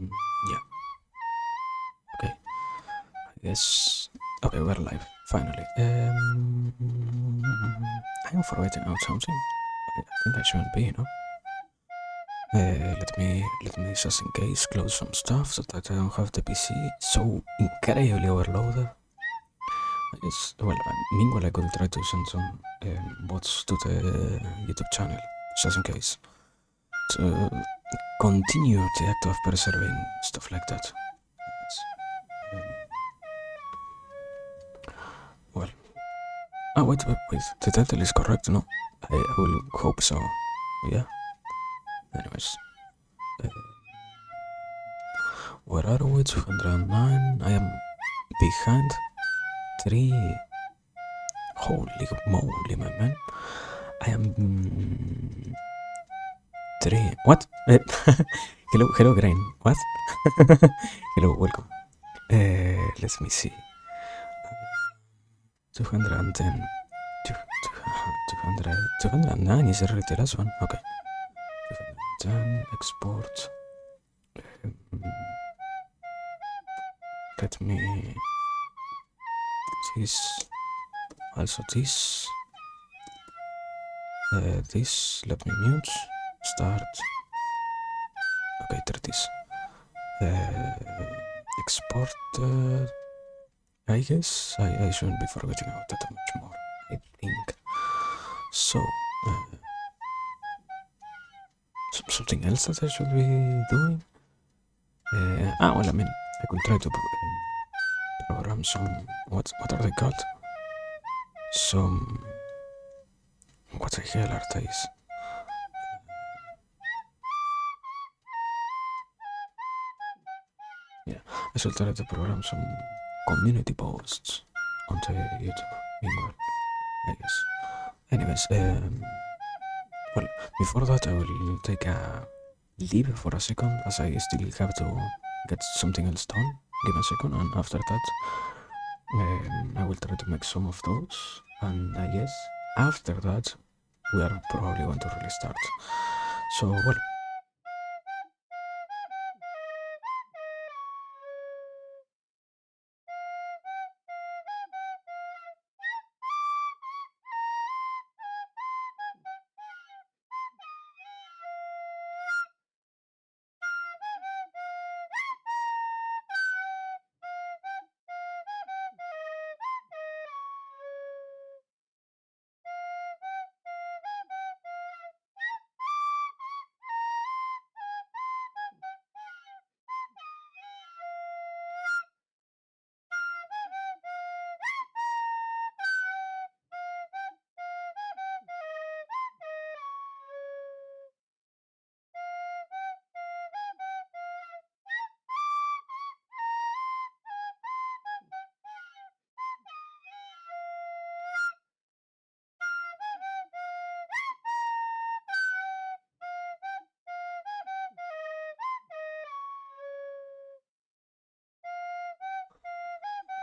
Yeah. Okay. I guess. Okay, we're live. Finally. I am forgetting out something. I think I shouldn't be, you know. Let me just in case close some stuff so that I don't have the PC so incredibly overloaded. Meanwhile I could try to send some bots to the YouTube channel, just in case. To continue the act of preserving stuff like that. Um, well, wait, the title is correct, no? I will hope so. Yeah. Anyways, uh, where are we? 209. I am behind 3. Holy moly, my man. I am 3. What? Hello, Grain. What? Hello, welcome. Let me see. 210. 209 is already the last one. Okay. 210, export. Let me. This. Also this. This. Let me mute. Start. Okay, there it is. Export. I guess I shouldn't be forgetting about that much more. I think. So. Something else that I should be doing? Well, I mean, I could try to program some. What are they called? Some. What the hell are these? Yeah, I should try to program some community posts on the YouTube. Meanwhile, I guess. Anyways, well, before that, I will take a leave for a second, as I still have to get something else done. Give me a second, and after that, I will try to make some of those, and I guess after that, we are probably going to really start. So, well.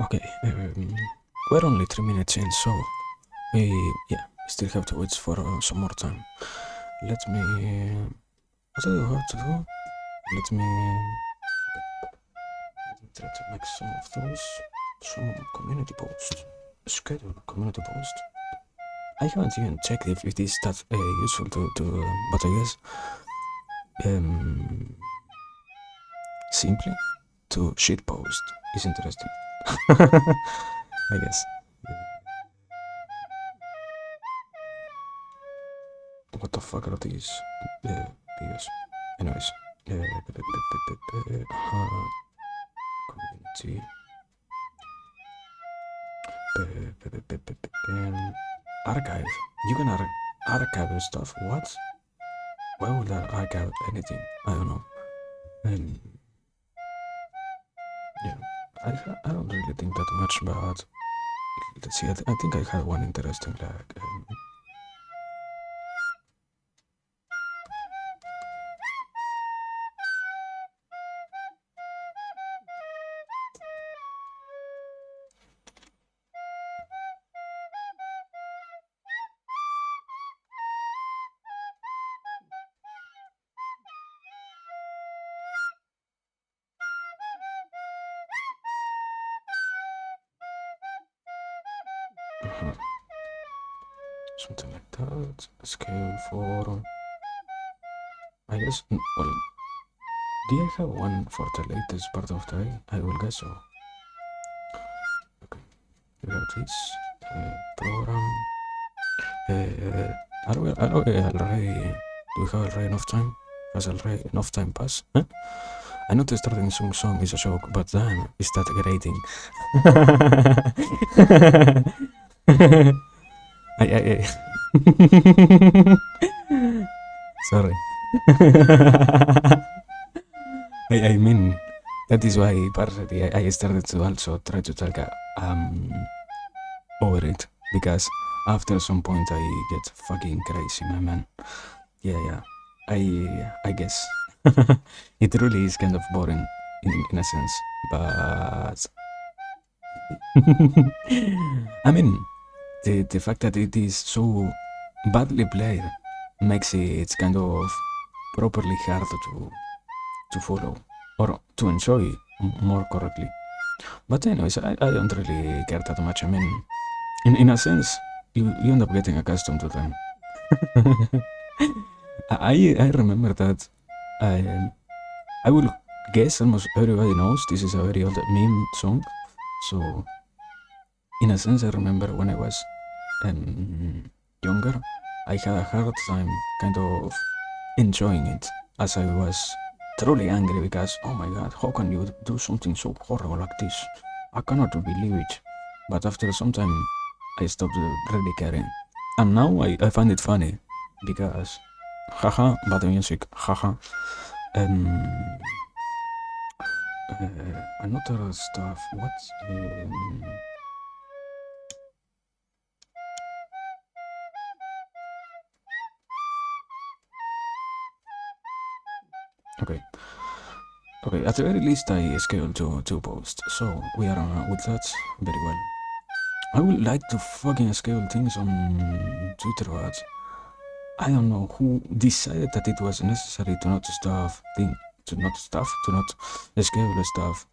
Okay, we're only 3 minutes in, so we still have to wait for some more time. Let me. What do I have to do? Let me try to make some of those. Some community posts. Schedule community post. I haven't even checked if it is that useful to but I guess simply to shitpost is interesting. I guess. What the fuck are these videos? Anyways, community archive. You can archive stuff. What? Why would I archive anything? I don't know. Yeah, I don't really think that much, but let's see. I think I had one interesting like. Something like that. Scale for. I guess. Well, do I have one for the latest part of the day? I will guess so. Okay. We have this program. Are we already? Do we have already enough time? Has already enough time passed? Huh? I know the starting song is a joke, but damn, is that grating? I Sorry. I mean, that is why partially I started to also try to talk over it, because after some point I get fucking crazy, my man. Yeah. I guess it really is kind of boring in a sense, but I mean, the fact that it is so badly played makes it kind of properly hard to follow or to enjoy more correctly. But anyways, I don't really care that much. I mean, in a sense, you end up getting accustomed to them. I remember that I will guess almost everybody knows this is a very old meme song. So in a sense, I remember when I was younger, I had a hard time kind of enjoying it, as I was truly angry because, oh my god, how can you do something so horrible like this? I cannot believe it. But after some time, I stopped really caring. And now I find it funny because, haha, bad music, haha. Another stuff, what? Okay. Okay, at the very least I scheduled two posts, so we are with that very well. I would like to fucking schedule things on Twitter, but I don't know who decided that it was necessary to not schedule stuff,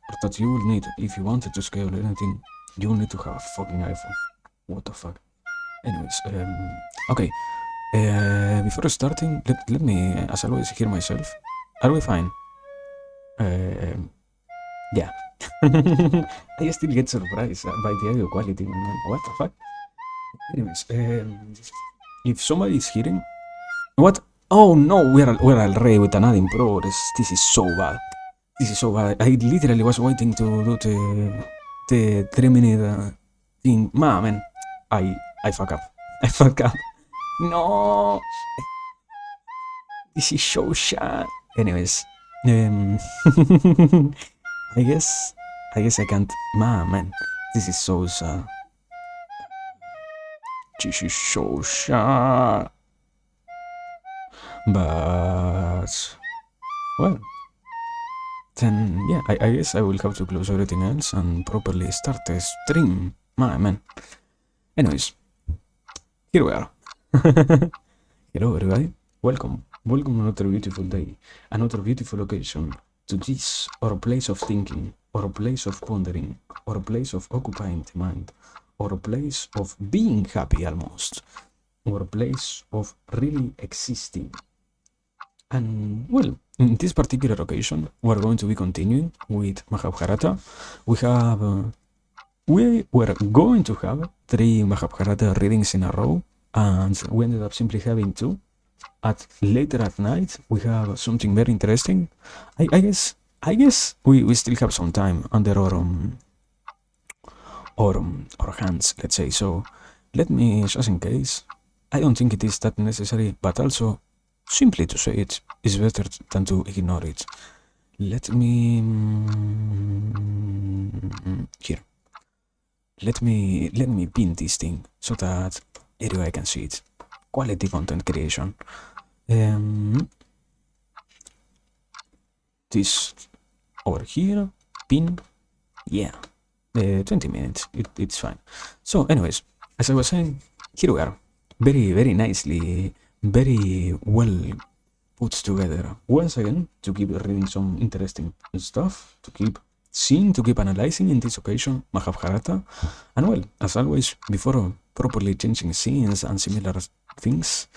or that you will need, if you wanted to schedule anything, you will need to have a fucking iPhone. What the fuck? Anyways, okay. Before starting, let me, as always, hear myself. Are we fine? Yeah. I still get surprised by the audio quality. What the fuck? Anyways, if somebody is hearing, what? Oh no, we're already with an adding, bro. This is so bad. This is so bad. I literally was waiting to do the 3 minute thing. Man, I fuck up. I fuck up. No, this is so sad. Anyways, I guess I can't. Man, this is so sad. This is so sad. But well, then yeah, I guess I will have to close everything else and properly start the stream. Man. Anyways, here we are. Hello everybody. Welcome on another beautiful day, another beautiful occasion to this, our place of thinking, or a place of pondering, or a place of occupying the mind, or a place of being happy almost, or a place of really existing. And well, in this particular occasion, we're going to be continuing with Mahabharata. We were going to have 3 Mahabharata readings in a row, and we ended up simply having 2. Later at night, we have something very interesting. I guess we still have some time under our hands, let's say. So let me, just in case, I don't think it is that necessary, but also simply to say it is better than to ignore it. Let me here. Let me pin this thing so that everybody can see it. Quality content creation. This over here, pin, yeah, 20 minutes, it's fine. So anyways, as I was saying, here we are, very nicely, very well put together once again, to keep reading some interesting stuff, to keep seeing, to keep analyzing, in this occasion Mahabharata. And well, as always, before properly changing scenes and similar things.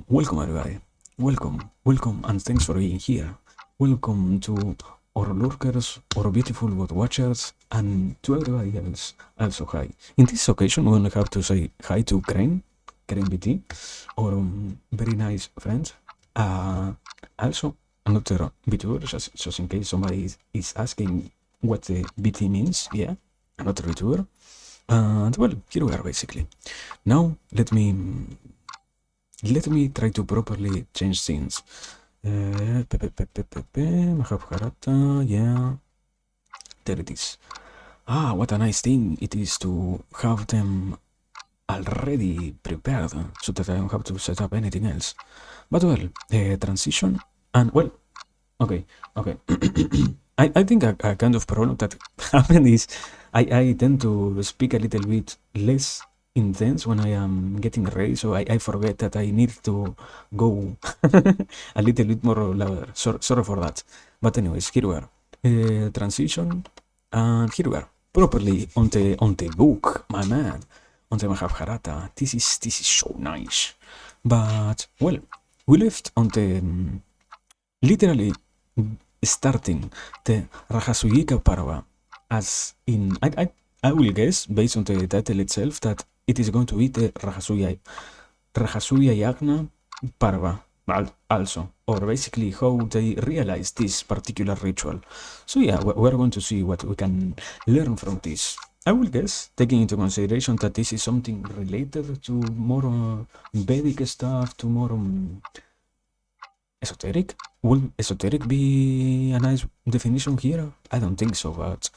Welcome everybody. Welcome, and thanks for being here. Welcome to our lurkers, our beautiful bot watchers, and to everybody else. Also hi. In this occasion, we only have to say hi to Crane BT, our very nice friend. Also, another Vtuber, just in case somebody is asking what the BT means. Yeah, another Vtuber. And well, here we are basically. Now let me try to properly change scenes. Mahabharata, yeah. There it is. Ah, what a nice thing it is to have them already prepared so that I don't have to set up anything else. But well, transition and well, okay. I think a kind of problem that happened is I tend to speak a little bit less intense when I am getting ready, so I forget that I need to go a little bit more louder. Sorry for that. But anyways, here we are. Transition, and here we are. Properly on the book, my man. On the Mahabharata. This is so nice. But well, we left on the literally starting the Rajasuyika Parva as in I will guess based on the title itself that it is going to be the Rajasuya Yagna Parva also, or basically how they realize this particular ritual. So yeah, we're going to see what we can learn from this. I will guess, taking into consideration that this is something related to more Vedic stuff, to more esoteric? Will esoteric be a nice definition here? I don't think so, but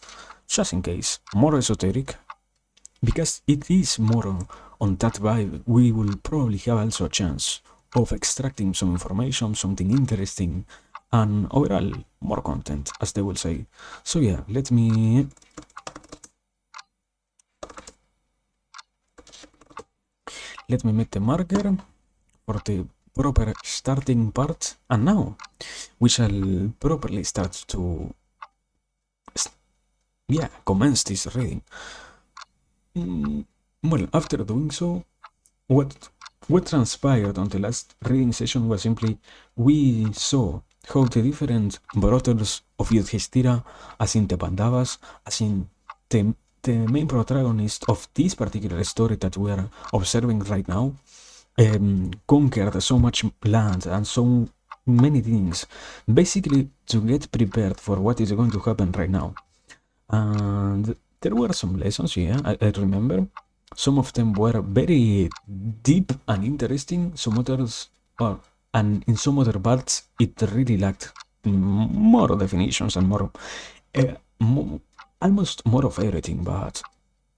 just in case, more esoteric, because it is more on that vibe, we will probably have also a chance of extracting some information, something interesting, and overall more content, as they will say. So yeah, let me make the marker for the proper starting part, and now we shall properly start to commence this reading. Well, after doing so, what transpired on the last reading session was simply we saw how the different brothers of Yudhishthira, as in the Pandavas, as in the main protagonist of this particular story that we are observing right now, conquered so much land and so many things, basically to get prepared for what is going to happen right now. And there were some lessons, yeah, I remember. Some of them were very deep and interesting, some others, and in some other parts, it really lacked more definitions and more, almost more of everything, but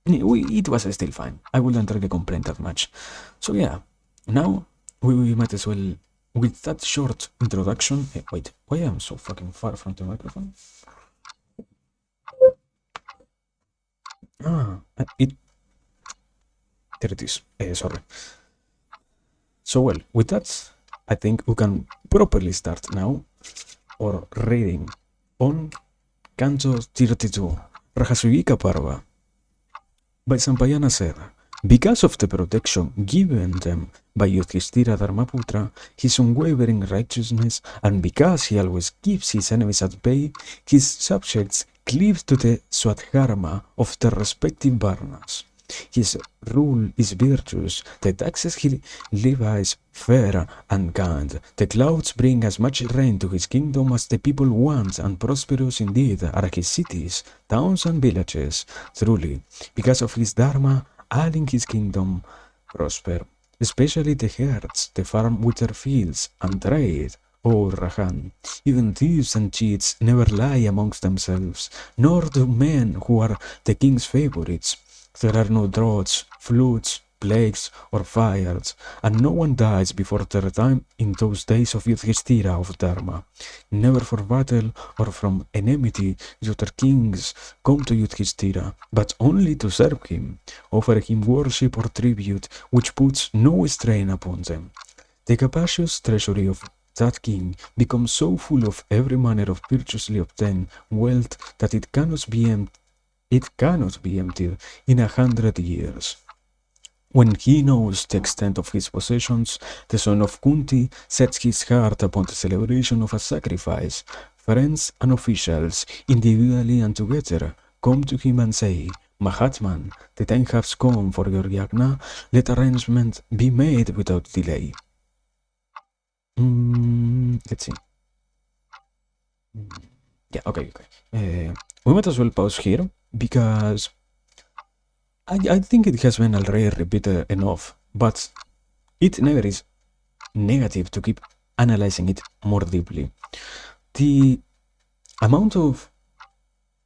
it was still fine. I wouldn't really complain that much. So yeah, now we might as well, with that short introduction. Wait, why am I so fucking far from the microphone? There it is. Sorry. So well, with that, I think we can properly start now our reading on Canto 32, Rajasuyika Parva. By Sampayana said, because of the protection given them by Yudhishthira Dharmaputra, his unwavering righteousness, and because he always keeps his enemies at bay, his subjects cleave to the Swadharma of their respective Varnas. His rule is virtuous, the taxes he levies fair and kind. The clouds bring as much rain to his kingdom as the people want, and prosperous indeed are his cities, towns and villages. Truly, because of his dharma, all in his kingdom prosper, especially the herds, the farm with their fields, and trade. O Rahan, even thieves and cheats never lie amongst themselves, nor do men who are the king's favorites. There are no droughts, floods, plagues, or fires, and no one dies before their time in those days of Yudhishthira of Dharma. Never for battle or from enmity do their kings come to Yudhishthira, but only to serve him, offer him worship or tribute, which puts no strain upon them. The capacious treasury of that king becomes so full of every manner of virtuously obtained wealth that it cannot be emptied in 100 years. When he knows the extent of his possessions, the son of Kunti sets his heart upon the celebration of a sacrifice. Friends and officials, individually and together, come to him and say, Mahatman, the time has come for your yagna. Let arrangement be made without delay. Let's see. Yeah, okay. We might as well pause here because I think it has been already repeated enough, but it never is negative to keep analyzing it more deeply. The amount of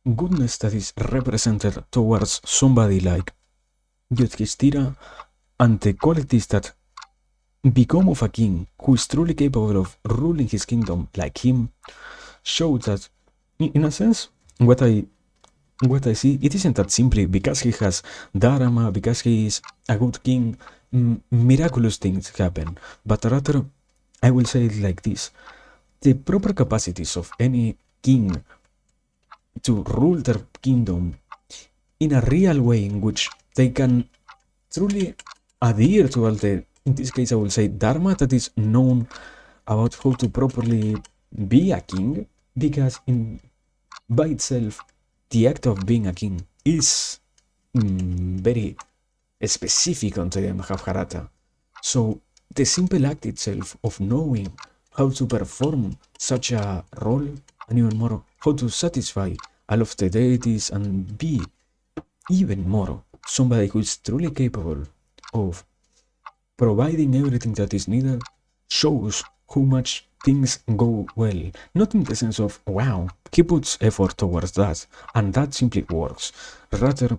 goodness that is represented towards somebody like Yudhishthira and the qualities that become of a king who is truly capable of ruling his kingdom like him show that, in a sense, what I see, it isn't that simply because he has dharma, because he is a good king, miraculous things happen, but rather, I will say it like this: the proper capacities of any king to rule their kingdom in a real way in which they can truly adhere to all the, in this case, I will say, dharma that is known about how to properly be a king, because by itself, the act of being a king is very specific on the Mahabharata. So the simple act itself of knowing how to perform such a role, and even more how to satisfy all of the deities and be even more somebody who is truly capable of providing everything that is needed, shows how much things go well. Not in the sense of, wow, he puts effort towards that, and that simply works. Rather,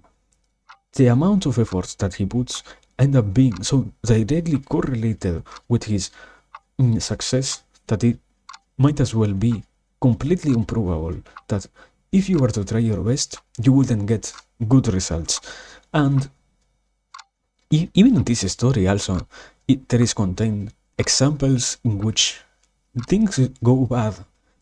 the amount of efforts that he puts end up being so directly correlated with his success that it might as well be completely unprovable that if you were to try your best, you wouldn't get good results. And even in this story also, there is contained examples in which things go bad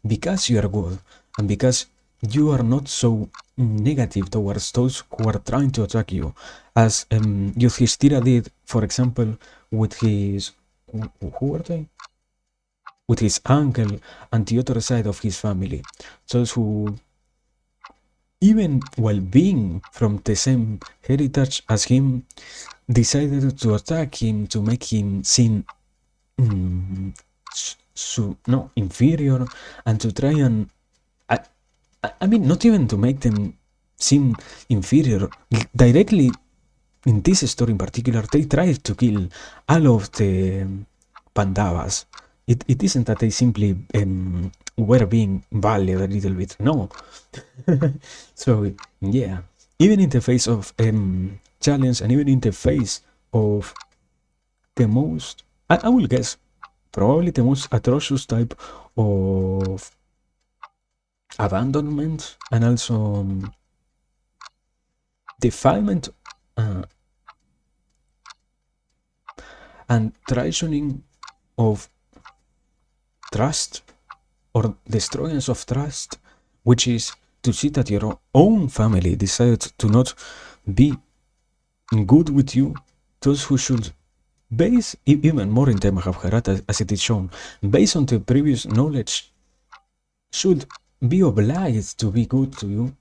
because you are good and because you are not so negative towards those who are trying to attack you, as Yudhishthira did, for example, with his, who were they? With his uncle and the other side of his family, those who, even while being from the same heritage as him, decided to attack him to make him seem no inferior, and to try and I mean, not even to make them seem inferior directly. In this story in particular, they tried to kill all of the Pandavas. It isn't that they simply were being valued a little bit. No. So, yeah. Even in the face of challenge, and even in the face of the most, I will guess, probably the most atrocious type of abandonment and also defilement and traitioning of trust, or destruction of trust, which is to see that your own family decides to not be good with you, those who should base, even more in the Mahabharata as it is shown, based on the previous knowledge, should be obliged to be good to you,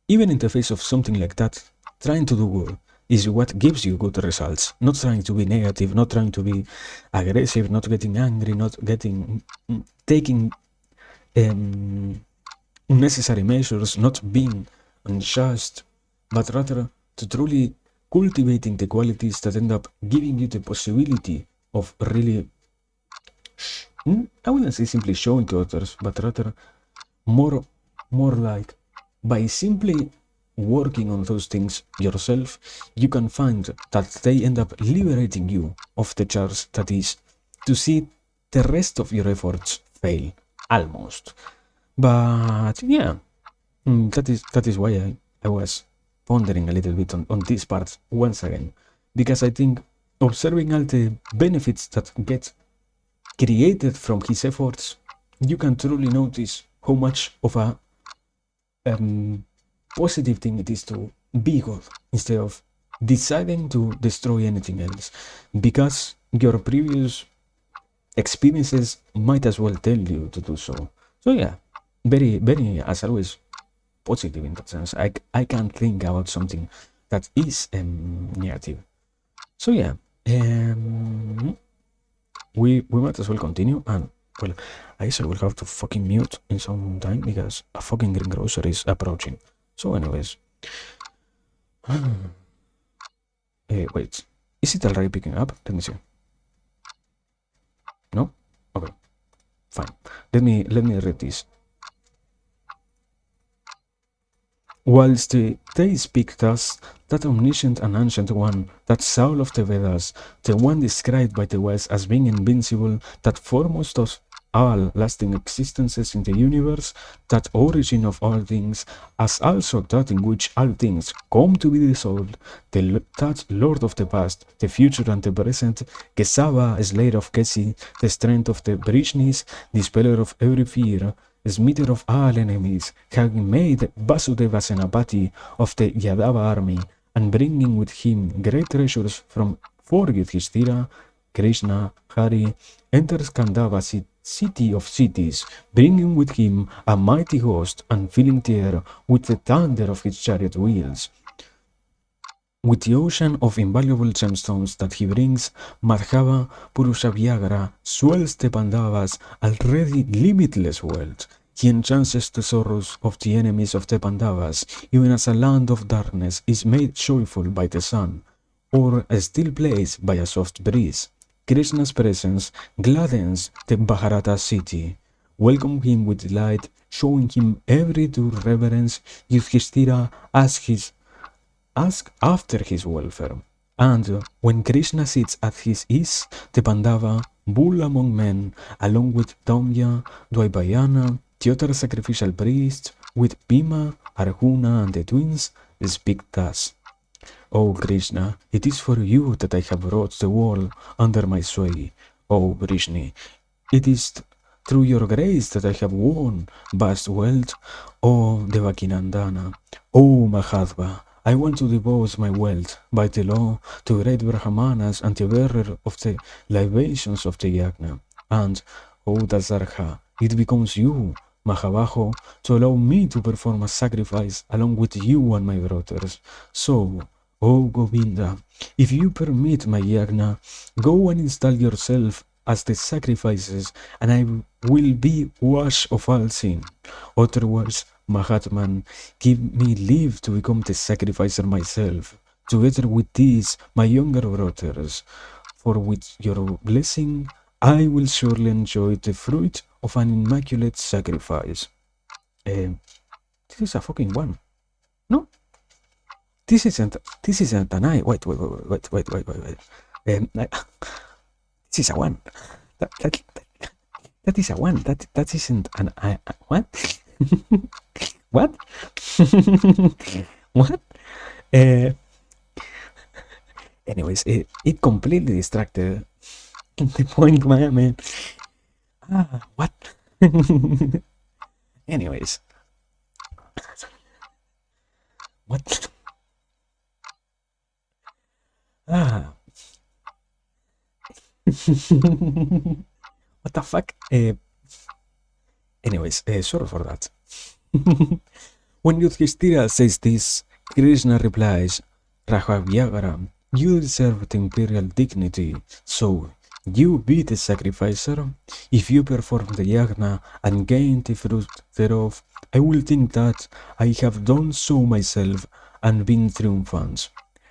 even in the face of something like that. Trying to do good is what gives you good results, not trying to be negative, not trying to be aggressive, not getting angry, not getting taking unnecessary measures, not being unjust, but rather to truly cultivating the qualities that end up giving you the possibility of really, I wouldn't say simply showing to others, but rather more like by simply working on those things yourself, you can find that they end up liberating you of the charge that is to see the rest of your efforts fail, almost. But yeah, that is why I was pondering a little bit on this part once again, because I think observing all the benefits that get created from his efforts, you can truly notice how much of a positive thing it is to be good instead of deciding to destroy anything else because your previous experiences might as well tell you to do so. So yeah, very, very, as always, positive in that sense. I can't think about something that is negative. So yeah, we might as well continue. And well, I guess I will have to fucking mute in some time because a fucking greengrocer is approaching. So anyways, wait, is it already picking up? Let me see. No? Okay, fine. Let me read this. Whilst they speak thus, that omniscient and ancient one, that soul of the Vedas, the one described by the West as being invincible, that foremost of all lasting existences in the universe, that origin of all things, as also that in which all things come to be dissolved, that Lord of the past, the future and the present, Kesava, Slayer of Kesi, the strength of the Brishnis, dispeller of every fear, smitter of all enemies, having made Vasudeva Senapati of the Yadava army, and bringing with him great treasures from for Yudhishthira, Krishna, Hari, enters Kandava, city of cities, bringing with him a mighty host, and filling the air with the thunder of his chariot wheels. With the ocean of invaluable gemstones that he brings, Madhava Purushabhyagara swells the Pandavas' already limitless wealth. He enchances the sorrows of the enemies of the Pandavas, even as a land of darkness is made joyful by the sun, or a still place by a soft breeze. Krishna's presence gladdens the Mahabharata city. Welcome him with delight, showing him every due reverence. Yudhishthira ask after his welfare. And when Krishna sits at his ease, the Pandava, bull among men, along with Damya, Dvaipayana, the other sacrificial priests, with Bhima, Arjuna, and the twins, speak thus. O Krishna, it is for you that I have brought the world under my sway. O Vrishni, it is through your grace that I have won vast wealth. O Devakinandana, O Mahadva, I want to devote my wealth by the law to great Brahmanas and the bearer of the libations of the yajna. And, O Dasarha, it becomes you, Mahabaho, to allow me to perform a sacrifice along with you and my brothers. So, O Govinda, if you permit my yajna, go and install yourself as the sacrifices, and I will be washed of all sin. Otherwise, Mahatman, give me leave to become the sacrificer myself, together with these my younger brothers. For with your blessing, I will surely enjoy the fruit of an immaculate sacrifice. This is a fucking one. No, this isn't. This isn't an I. Wait. This is a one. That is a one. That isn't an I. What? What? What? Anyways, it completely distracted the point, man. What? Anyways, what? What the fuck? Anyways, sorry for that. When Yudhishthira says this, Krishna replies, Rahavyagara, you deserve the imperial dignity, so you be the sacrificer. If you perform the yajna and gain the fruit thereof, I will think that I have done so myself and been triumphant.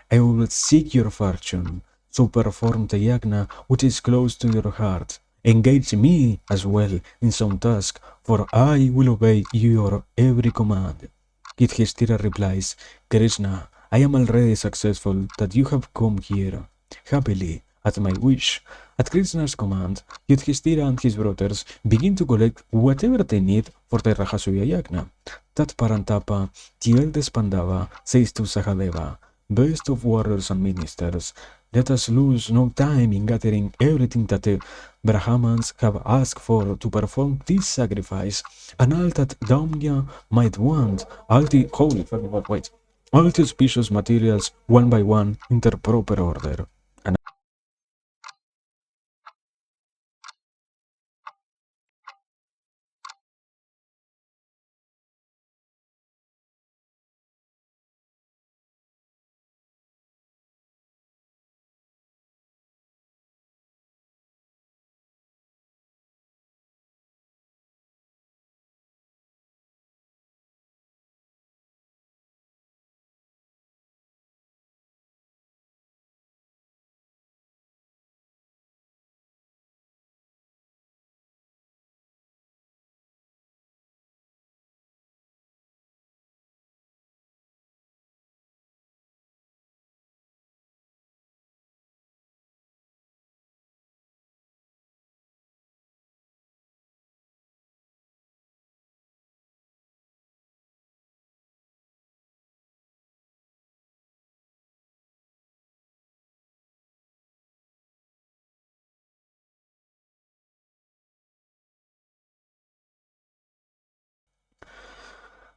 I will seek your fortune, so perform the yajna which is close to your heart. Engage me as well in some task, for I will obey your every command. Yudhishthira replies, Krishna, I am already successful that you have come here. Happily, at my wish. At Krishna's command, Yudhishthira and his brothers begin to collect whatever they need for the Rajasuya Yajna. That Parantapa, the eldest Pandava, says to Sahadeva, best of warriors and ministers, let us lose no time in gathering everything that the Brahmans have asked for to perform this sacrifice, and all that Damya might want, all the holy fucking word, wait. all the species materials one by one in their proper order. And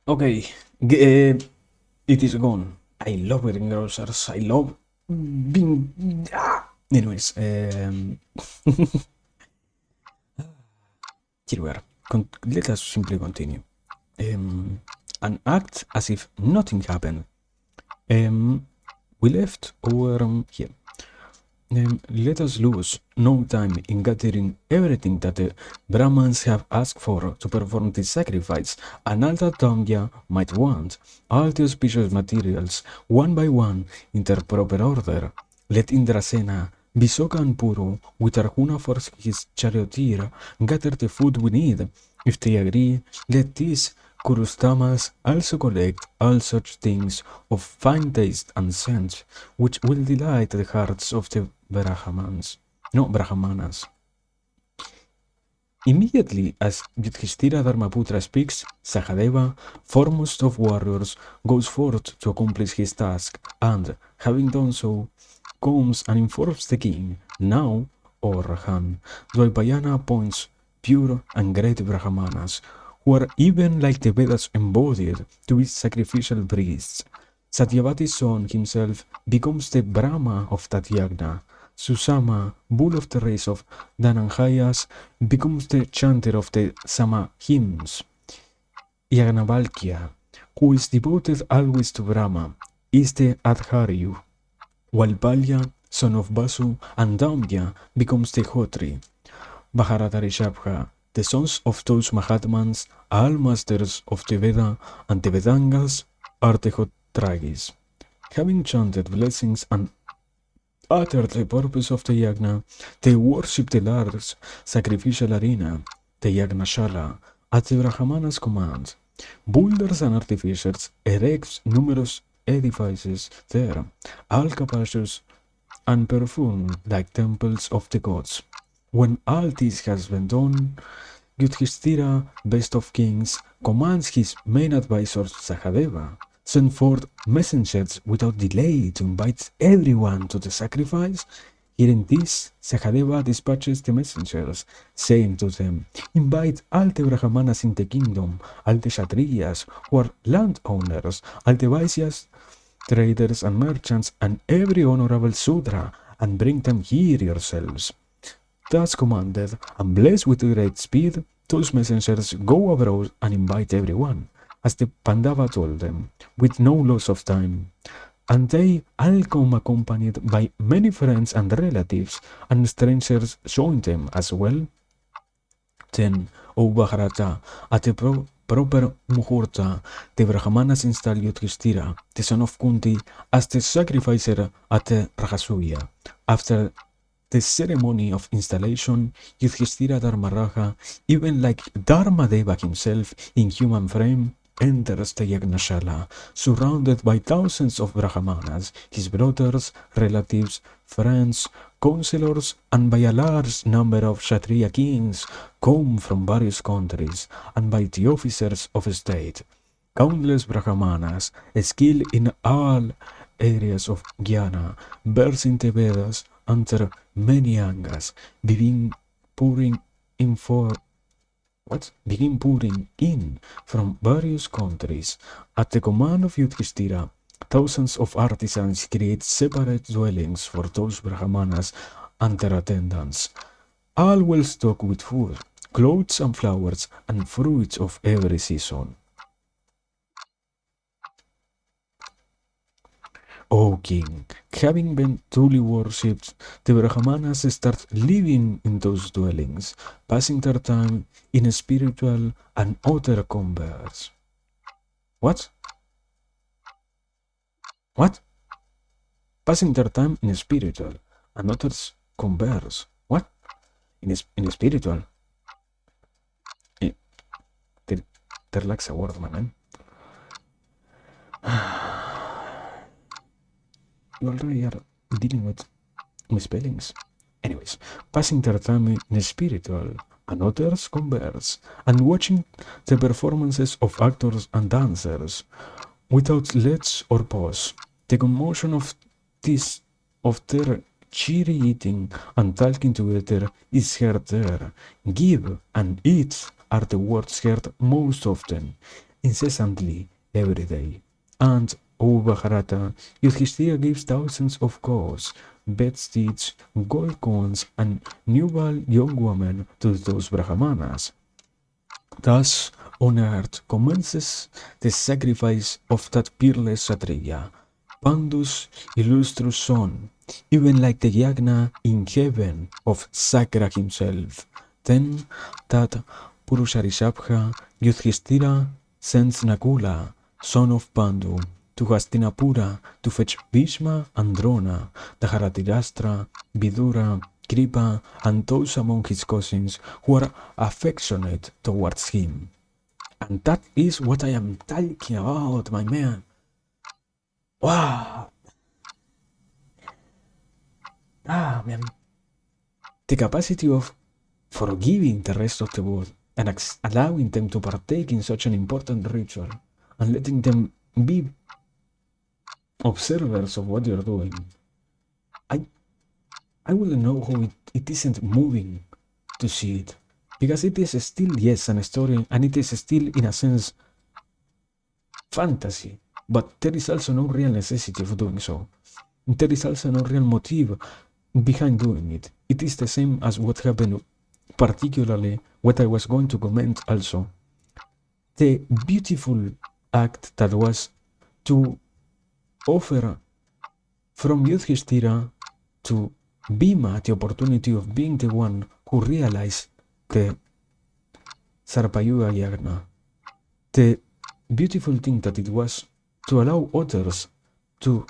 okay, it is gone. I love greengrocers. I love being. Anyways, here we are. Let us simply continue. And act as if nothing happened. We left over here. Let us lose no time in gathering everything that the Brahmins have asked for to perform this sacrifice, and all that Damya might want, all the auspicious materials, one by one, in their proper order. Let Indrasena, Visoka and Puru, with Arjuna for his charioteer, gather the food we need. If they agree, let these Kurustamas also collect all such things of fine taste and scent, which will delight the hearts of the Brahmanas. Immediately as Yudhishthira Dharmaputra speaks, Sahadeva, foremost of warriors, goes forth to accomplish his task, and, having done so, comes and informs the king, now, O Rahan, Dvaipayana appoints pure and great Brahmanas, who are even like the Vedas embodied, to be sacrificial priests. Satyavati's son himself becomes the Brahma of that yagna. Susama, bull of the race of Dhananjayas, becomes the chanter of the Sama hymns. Yagnavalkya, who is devoted always to Brahma, is the Adharyu, while Balya, son of Basu, and Damya becomes the Hotri. Bharata Rishabha, the sons of those Mahatmans, all masters of the Veda, and the Vedangas are the Hotragis. Having chanted blessings and uttered the purpose of the yagna, they worship the large sacrificial arena, the Yagnashala, at the Brahmanas' command. Builders and artificers erect numerous edifices there, all capacious and perfumed like temples of the gods. When all this has been done, Yudhishthira, best of kings, commands his main advisor Sahadeva, send forth messengers without delay to invite everyone to the sacrifice. Hearing this, Sahadeva dispatches the messengers, saying to them, invite all the Brahmanas in the kingdom, all the Kshatriyas, who are landowners, all the Vaisyas, traders and merchants, and every honorable Sudra, and bring them here yourselves. Thus commanded, and blessed with great speed, those messengers go abroad and invite everyone, as the Pandava told them, with no loss of time. And they all come accompanied by many friends and relatives, and strangers join them as well. Then, O Bharata, at the proper Muhurta, the Brahmanas install Yudhishthira, the son of Kunti, as the sacrificer at the Rajasuya. After the ceremony of installation, Yudhishthira Dharmaraja, even like Dharmadeva himself in human frame, enters the Yagnashala, surrounded by thousands of Brahmanas, his brothers, relatives, friends, counselors, and by a large number of Kshatriya kings come from various countries, and by the officers of state. Countless Brahmanas, skilled in all areas of jnana, versed in the Vedas, under many angas, begin pouring in for begin pouring in from various countries. At the command of Yudhishthira, Thousands of artisans create separate dwellings for those Brahmanas and their attendants, all well stocked with food, clothes and flowers, and fruits of every season. O king, having been truly worshipped, the Brahmanas start living in those dwellings, passing their time in spiritual and outer converse. What? What? Passing their time in spiritual and others converse. What? In spiritual? Eh, There, there lacks a word, man. You already are dealing with misspellings. Anyways, passing their time in spiritual and others converse and watching the performances of actors and dancers without let or pause. The commotion this of their cheery eating and talking together is heard there. Give and eat are the words heard most often, incessantly, every day. And, O Mahabharata, Yudhishthira gives thousands of cows, bedsteads, gold coins, and newborn young women to those Brahmanas. Thus, on earth commences the sacrifice of that peerless Kshatriya, Pandu's illustrious son, even like the yagna in heaven of Sakra himself. Then that Purusharishabha Yudhishthira sends Nakula, son of Pandu, to Hastinapura to fetch Bhishma and Drona, the Dharatirashtra, Vidura, Kripa, and those among his cousins who are affectionate towards him. And that is what I am talking about, my man. Wow! Man. The capacity of forgiving the rest of the world and allowing them to partake in such an important ritual and letting them be observers of what you're doing. I wouldn't know how it isn't moving to see it. Because it is still, yes, an story, and it is still, in a sense, fantasy. But there is also no real necessity of doing so. There is also no real motive behind doing it. It is the same as what happened, particularly what I was going to comment also. The beautiful act that was to offer from Yudhishthira to Bhima the opportunity of being the one who realized the Sarpayuga Yagna. The beautiful thing that it was to allow others to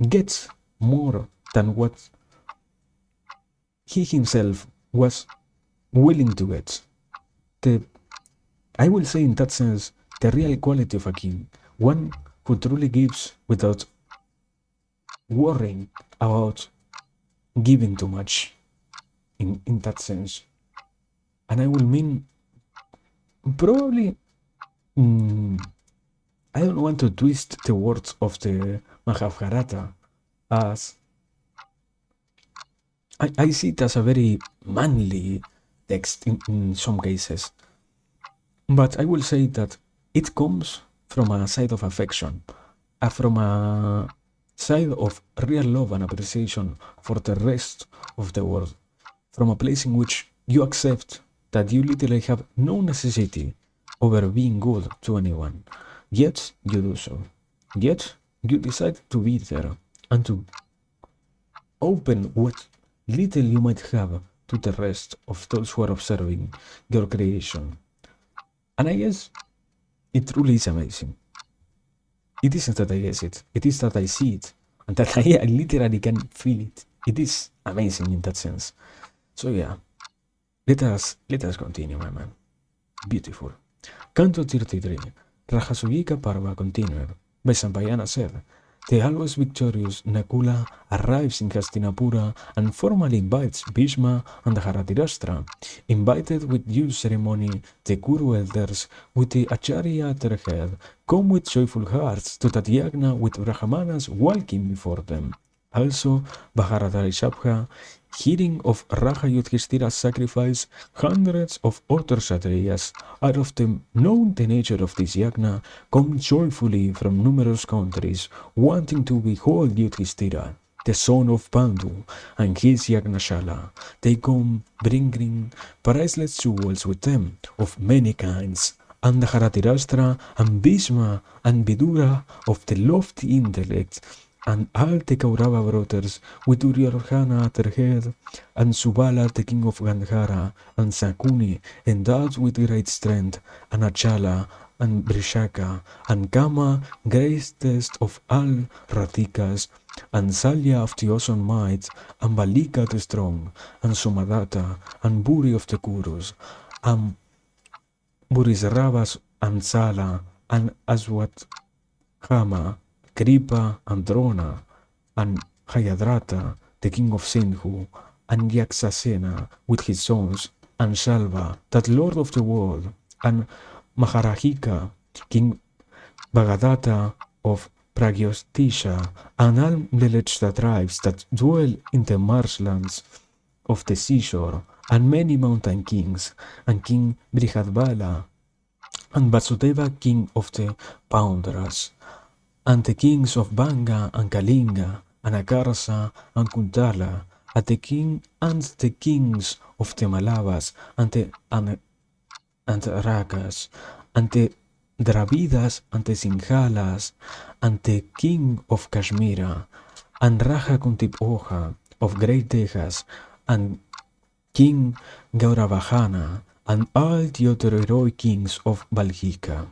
get more than what he himself was willing to get. I will say in that sense, the real quality of a king, one who truly gives without worrying about giving too much in that sense. And I will mean probably I don't want to twist the words of the Mahabharata as I see it as a very manly text in some cases. But I will say that it comes from a side of affection, from a side of real love and appreciation for the rest of the world, from a place in which you accept that you literally have no necessity over being good to anyone, yet you do so. Yet you decide to be there and to open what little you might have to the rest of those who are observing your creation. And I guess it truly is amazing. It isn't that I guess it, it is that I see it, and that I literally can feel it. It is amazing in that sense. So yeah, let us continue, my man. Beautiful. Canto 33. Rajasugika Parva continued. Vaisampayana said, the always victorious Nakula arrives in Hastinapura and formally invites Bhishma and the Dharatirashtra. Invited with due ceremony, the Kuru elders, with the Acharya at their head, come with joyful hearts to that yagna with Brahmanas walking before them. Also, Bharata Rishabha Hearing of Raja Yudhishthira's sacrifice, hundreds of other Kshatriyas, out of the known the nature of this yagna, come joyfully from numerous countries, wanting to behold Yudhishthira, the son of Pandu, and his Yagnashala. They come bringing priceless jewels with them, of many kinds, and Haratirashtra and Bhishma and Vidura of the lofty intellect, and all the Kaurava brothers, with Duryodhana at their head, and Subala the king of Gandhara, and Sakuni, endowed with great strength, and Achala, and Brishaka, and Kama, greatest of all Ratikas, and Salya of the awesome might, and Balika the strong, and Somadata, and Buri of the Kurus, and Burisravas, and Sala, and Aswat Hama, Kripa, and Drona, and Hayadrata, the king of Sindhu, and Yaksasena with his sons, and Shalva, that lord of the world, and Maharahika, king Bhagadata of Pragyostisha, and all the Lechta tribes that dwell in the marshlands of the seashore, and many mountain kings, and King Brihadbala, and Vasudeva, king of the Paundras, and the kings of Banga and Kalinga, and Akarsa and Kuntala, and the kings of the Malavas, and Rakas, and the Dravidas, and the Sinhalas, and the king of Kashmira, and Raja Kuntipoja of Great Tejas, and King Gauravahana, and all the other heroic kings of Balhika,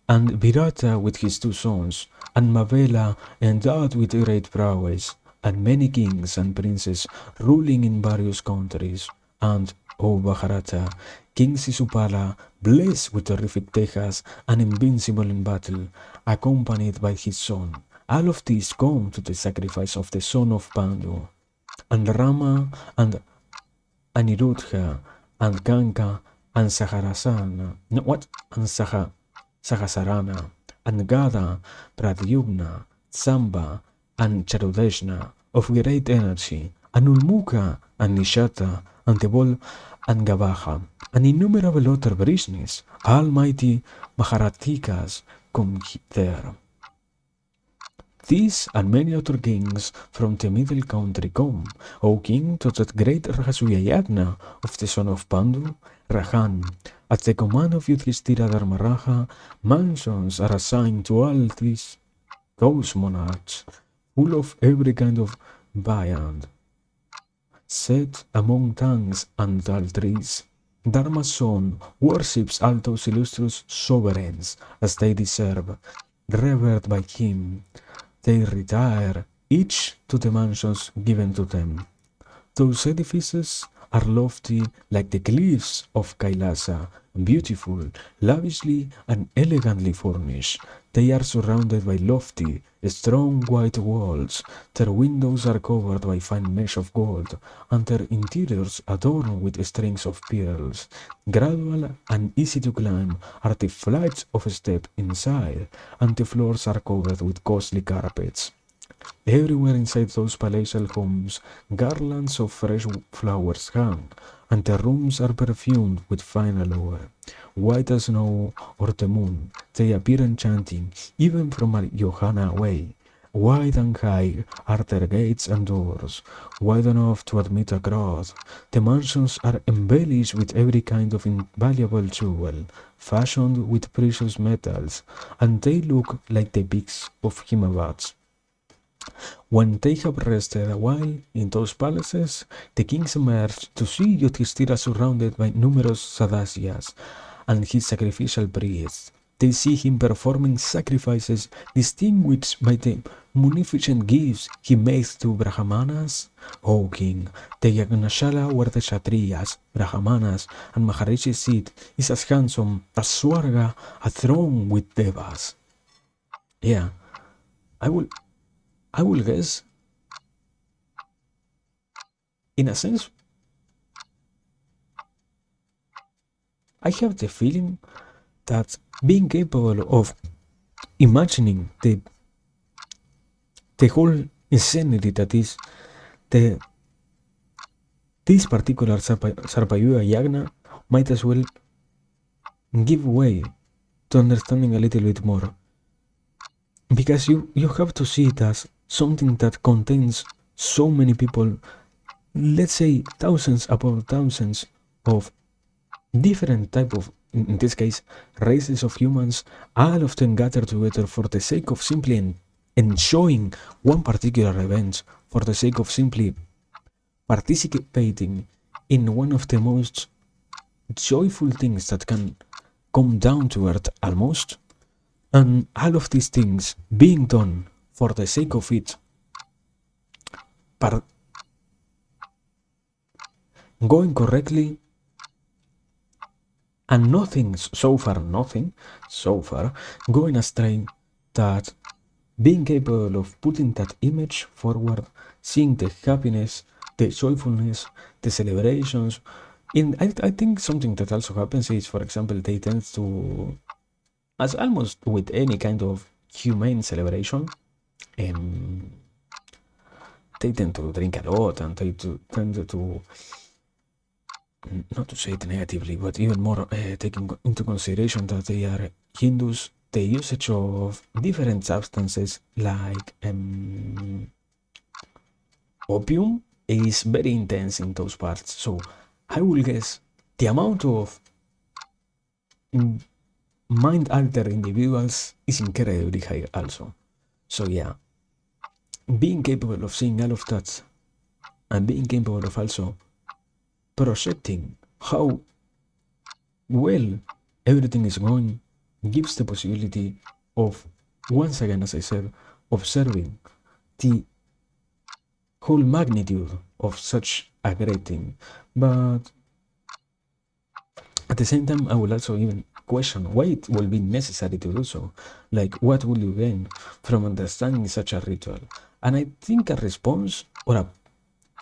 and Virata with his two sons, and Mavela endowed with great prowess, and many kings and princes ruling in various countries, and, O Mahabharata, King Sisupala, blessed with terrific Tejas and invincible in battle, accompanied by his son. All of these come to the sacrifice of the son of Pandu, and Rama, and Aniruddha, and Ganka, and Saharasana, no, what? And Sahasarana, and Gada, Pradyumna, Samba, and Charudeshna, of great energy, and Ulmuka, and Nishata, and Tebol, and Gavaha, and innumerable other Vrishnis, almighty Maharathikas, come there. These and many other kings from the middle country come, O king, to that great Rajasuya Yagna of the son of Pandu, Rahan. At the command of Yudhishthira Dharmaraja, mansions are assigned to all those monarchs, full of every kind of viand, set among tanks and tall trees. Dharma's son worships all those illustrious sovereigns as they deserve, revered by him. They retire, each to the mansions given to them. Those edifices are lofty like the cliffs of Kailasa, beautiful, lavishly and elegantly furnished. They are surrounded by lofty, strong white walls. Their windows are covered by fine mesh of gold, and their interiors adorned with strings of pearls. Gradual and easy to climb are the flights of steps inside, and the floors are covered with costly carpets. Everywhere inside those palatial homes, garlands of fresh flowers hang, and the rooms are perfumed with fine aloe. White as snow or the moon, they appear enchanting, even from a Johanna away. Wide and high are their gates and doors, wide enough to admit a crowd. The mansions are embellished with every kind of invaluable jewel, fashioned with precious metals, and they look like the peaks of Himavats. When they have rested a while in those palaces, the kings emerge to see Yudhishthira surrounded by numerous Sadasyas and his sacrificial priests. They see him performing sacrifices distinguished by the munificent gifts he makes to Brahmanas. O king, the Yagnashala where the Kshatriyas, Brahmanas, and Maharishis seat is as handsome as Swarga, a throne with Devas. Yeah, I will guess, in a sense, I have the feeling that being capable of imagining the whole insanity that is the this particular Sarpayuga Yagna might as well give way to understanding a little bit more, because you have to see it as something that contains so many people, let's say thousands upon thousands of different type of, in this case, races of humans, all of them gathered together for the sake of simply enjoying one particular event, for the sake of simply participating in one of the most joyful things that can come down to earth almost, and all of these things being done for the sake of it, going correctly, and nothing so far going astray, that being capable of putting that image forward, seeing the happiness, the joyfulness, the celebrations. I think something that also happens is, for example, they tend to, as almost with any kind of humane celebration, they tend to drink a lot, and they tend to, not to say it negatively, but even more taking into consideration that they are Hindus, the usage of different substances like opium is very intense in those parts. So I will guess the amount of mind-altered individuals is incredibly high also. So yeah, being capable of seeing all of that, and being capable of also projecting how well everything is going, gives the possibility of, once again, as I said, observing the whole magnitude of such a great thing. But at the same time, I will also even question why it will be necessary to do so. Like, what will you gain from understanding such a ritual? And I think a response, or a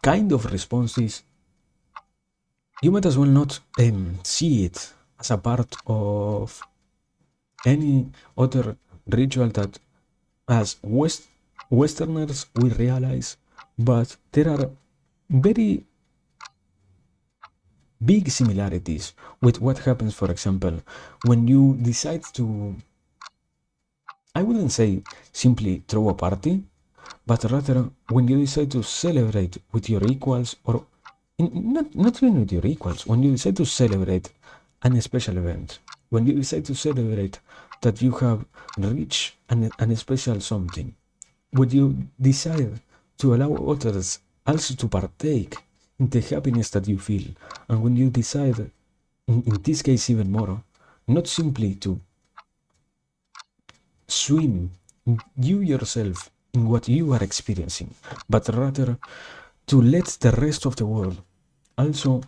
kind of response, is you might as well not see it as a part of any other ritual that, as Westerners, we realize, but there are very big similarities with what happens, for example, when you decide to, I wouldn't say simply throw a party, but rather when you decide to celebrate with your equals, or not even with your equals, when you decide to celebrate an special event, when you decide to celebrate that you have reached an special something, when you decide to allow others also to partake in the happiness that you feel, and when you decide, in this case even more, not simply to swim you yourself in what you are experiencing, but rather to let the rest of the world also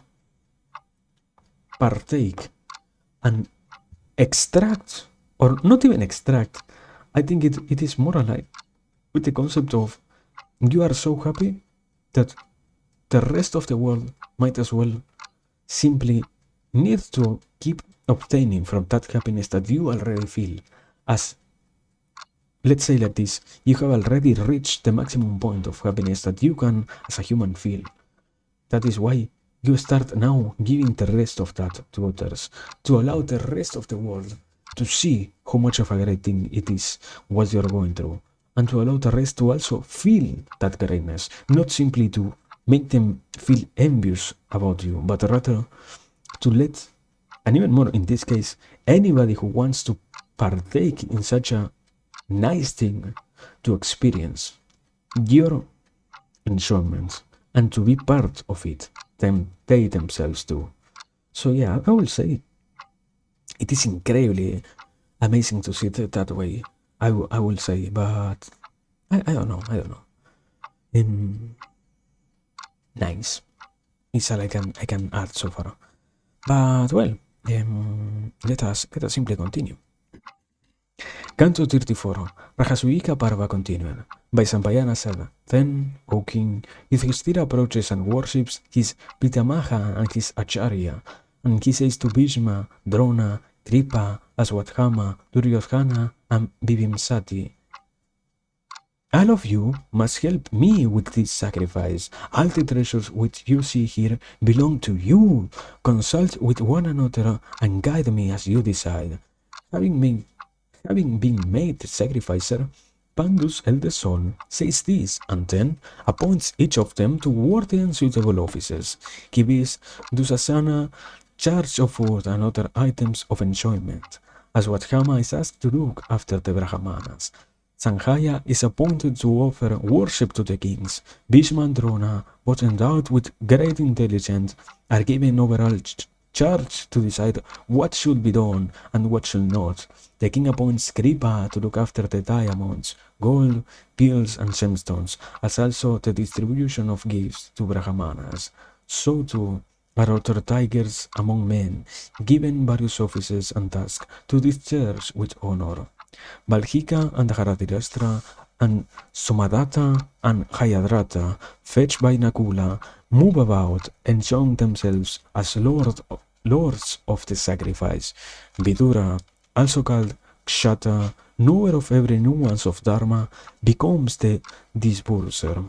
partake and extract, or not even extract. I think it is more aligned with the concept of you are so happy that the rest of the world might as well simply need to keep obtaining from that happiness that you already feel. As, let's say like this, you have already reached the maximum point of happiness that you can as a human feel. That is why you start now giving the rest of that to others, to allow the rest of the world to see how much of a great thing it is what you're going through, and to allow the rest to also feel that greatness, not simply to make them feel envious about you, but rather to let, and even more in this case, anybody who wants to partake in such a nice thing, to experience your enjoyment and to be part of it, they themselves do. So yeah, I will say it is incredibly amazing to see it that way. I will say, but I don't know. Nice. It's all I can add so far. But well, let us simply continue. Canto 34. Rajasuyika Parva continued. Vaisampayana said, Then, O king, Yudhishthira approaches and worships his Pitamaha and his Acharya, and he says to Bhishma, Drona, Kripa, Aswadhama, Duryodhana, and Bhimsati, All of you must help me with this sacrifice. All the treasures which you see here belong to you. Consult with one another and guide me as you decide. Having been Having been made the sacrificer, Pandus' eldest son says this, and then appoints each of them to worthy and suitable offices. He gives Dusasana charge of food and other items of enjoyment, as Vathama is asked to look after the Brahmanas. Sanjaya is appointed to offer worship to the kings. Bhishma and Drona, both endowed with great intelligence, are given overall charge to decide what should be done and what should not. The king appoints Kripa to look after the diamonds, gold, pearls, and gemstones, as also the distribution of gifts to Brahmanas. So too are other tigers among men, given various offices and tasks to discharge with honor. Valhika and Haratirastra and Somadatta and Hayadrata, fetched by Nakula, move about and show themselves as lords of the sacrifice. Vidura, also called Kshata, knower of every nuance of Dharma, becomes the disburser.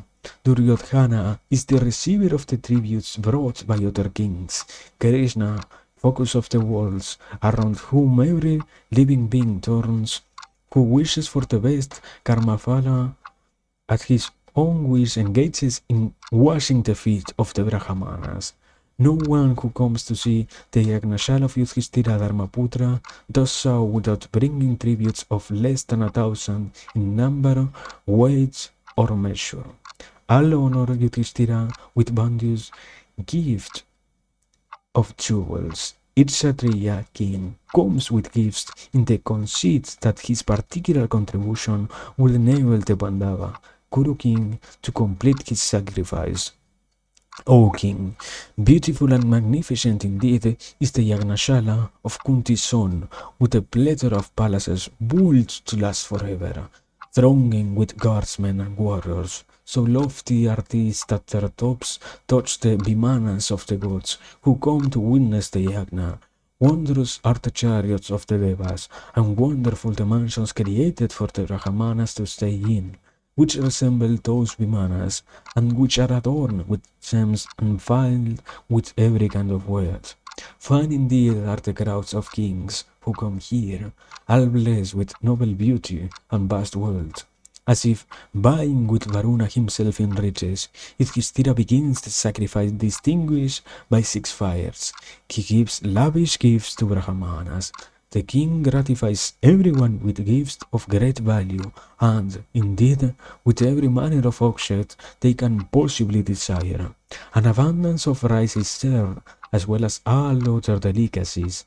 Duryodhana is the receiver of the tributes brought by other kings. Krishna, focus of the worlds, around whom every living being turns, who wishes for the best, Karmaphala, at his own wish engages in washing the feet of the Brahmanas. No one who comes to see the Yagnashala of Yudhishthira Dharmaputra does so without bringing tributes of less than 1,000 in number, weight, or measure. All honor Yudhishthira with bounteous gift of jewels. Each Kshatriya king comes with gifts in the conceit that his particular contribution will enable the Pandava, Kuru king, to complete his sacrifice. O king, beautiful and magnificent indeed is the Yagnashala of Kunti's son, with a plethora of palaces built to last forever, thronging with guardsmen and warriors. So lofty are these that their tops touch the Vimanas of the gods, who come to witness the Yagna. Wondrous are the chariots of the Devas, and wonderful the mansions created for the Brahmanas to stay in, which resemble those Vimanas, and which are adorned with gems and filled with every kind of wealth. Fine indeed are the crowds of kings who come here, all blessed with noble beauty and vast wealth. As if vying with Varuna himself in riches, Yudhishthira begins the sacrifice distinguished by 6 fires. He gives lavish gifts to Brahmanas. The king gratifies everyone with gifts of great value, and, indeed, with every manner of object they can possibly desire. An abundance of rice is served, as well as all other delicacies.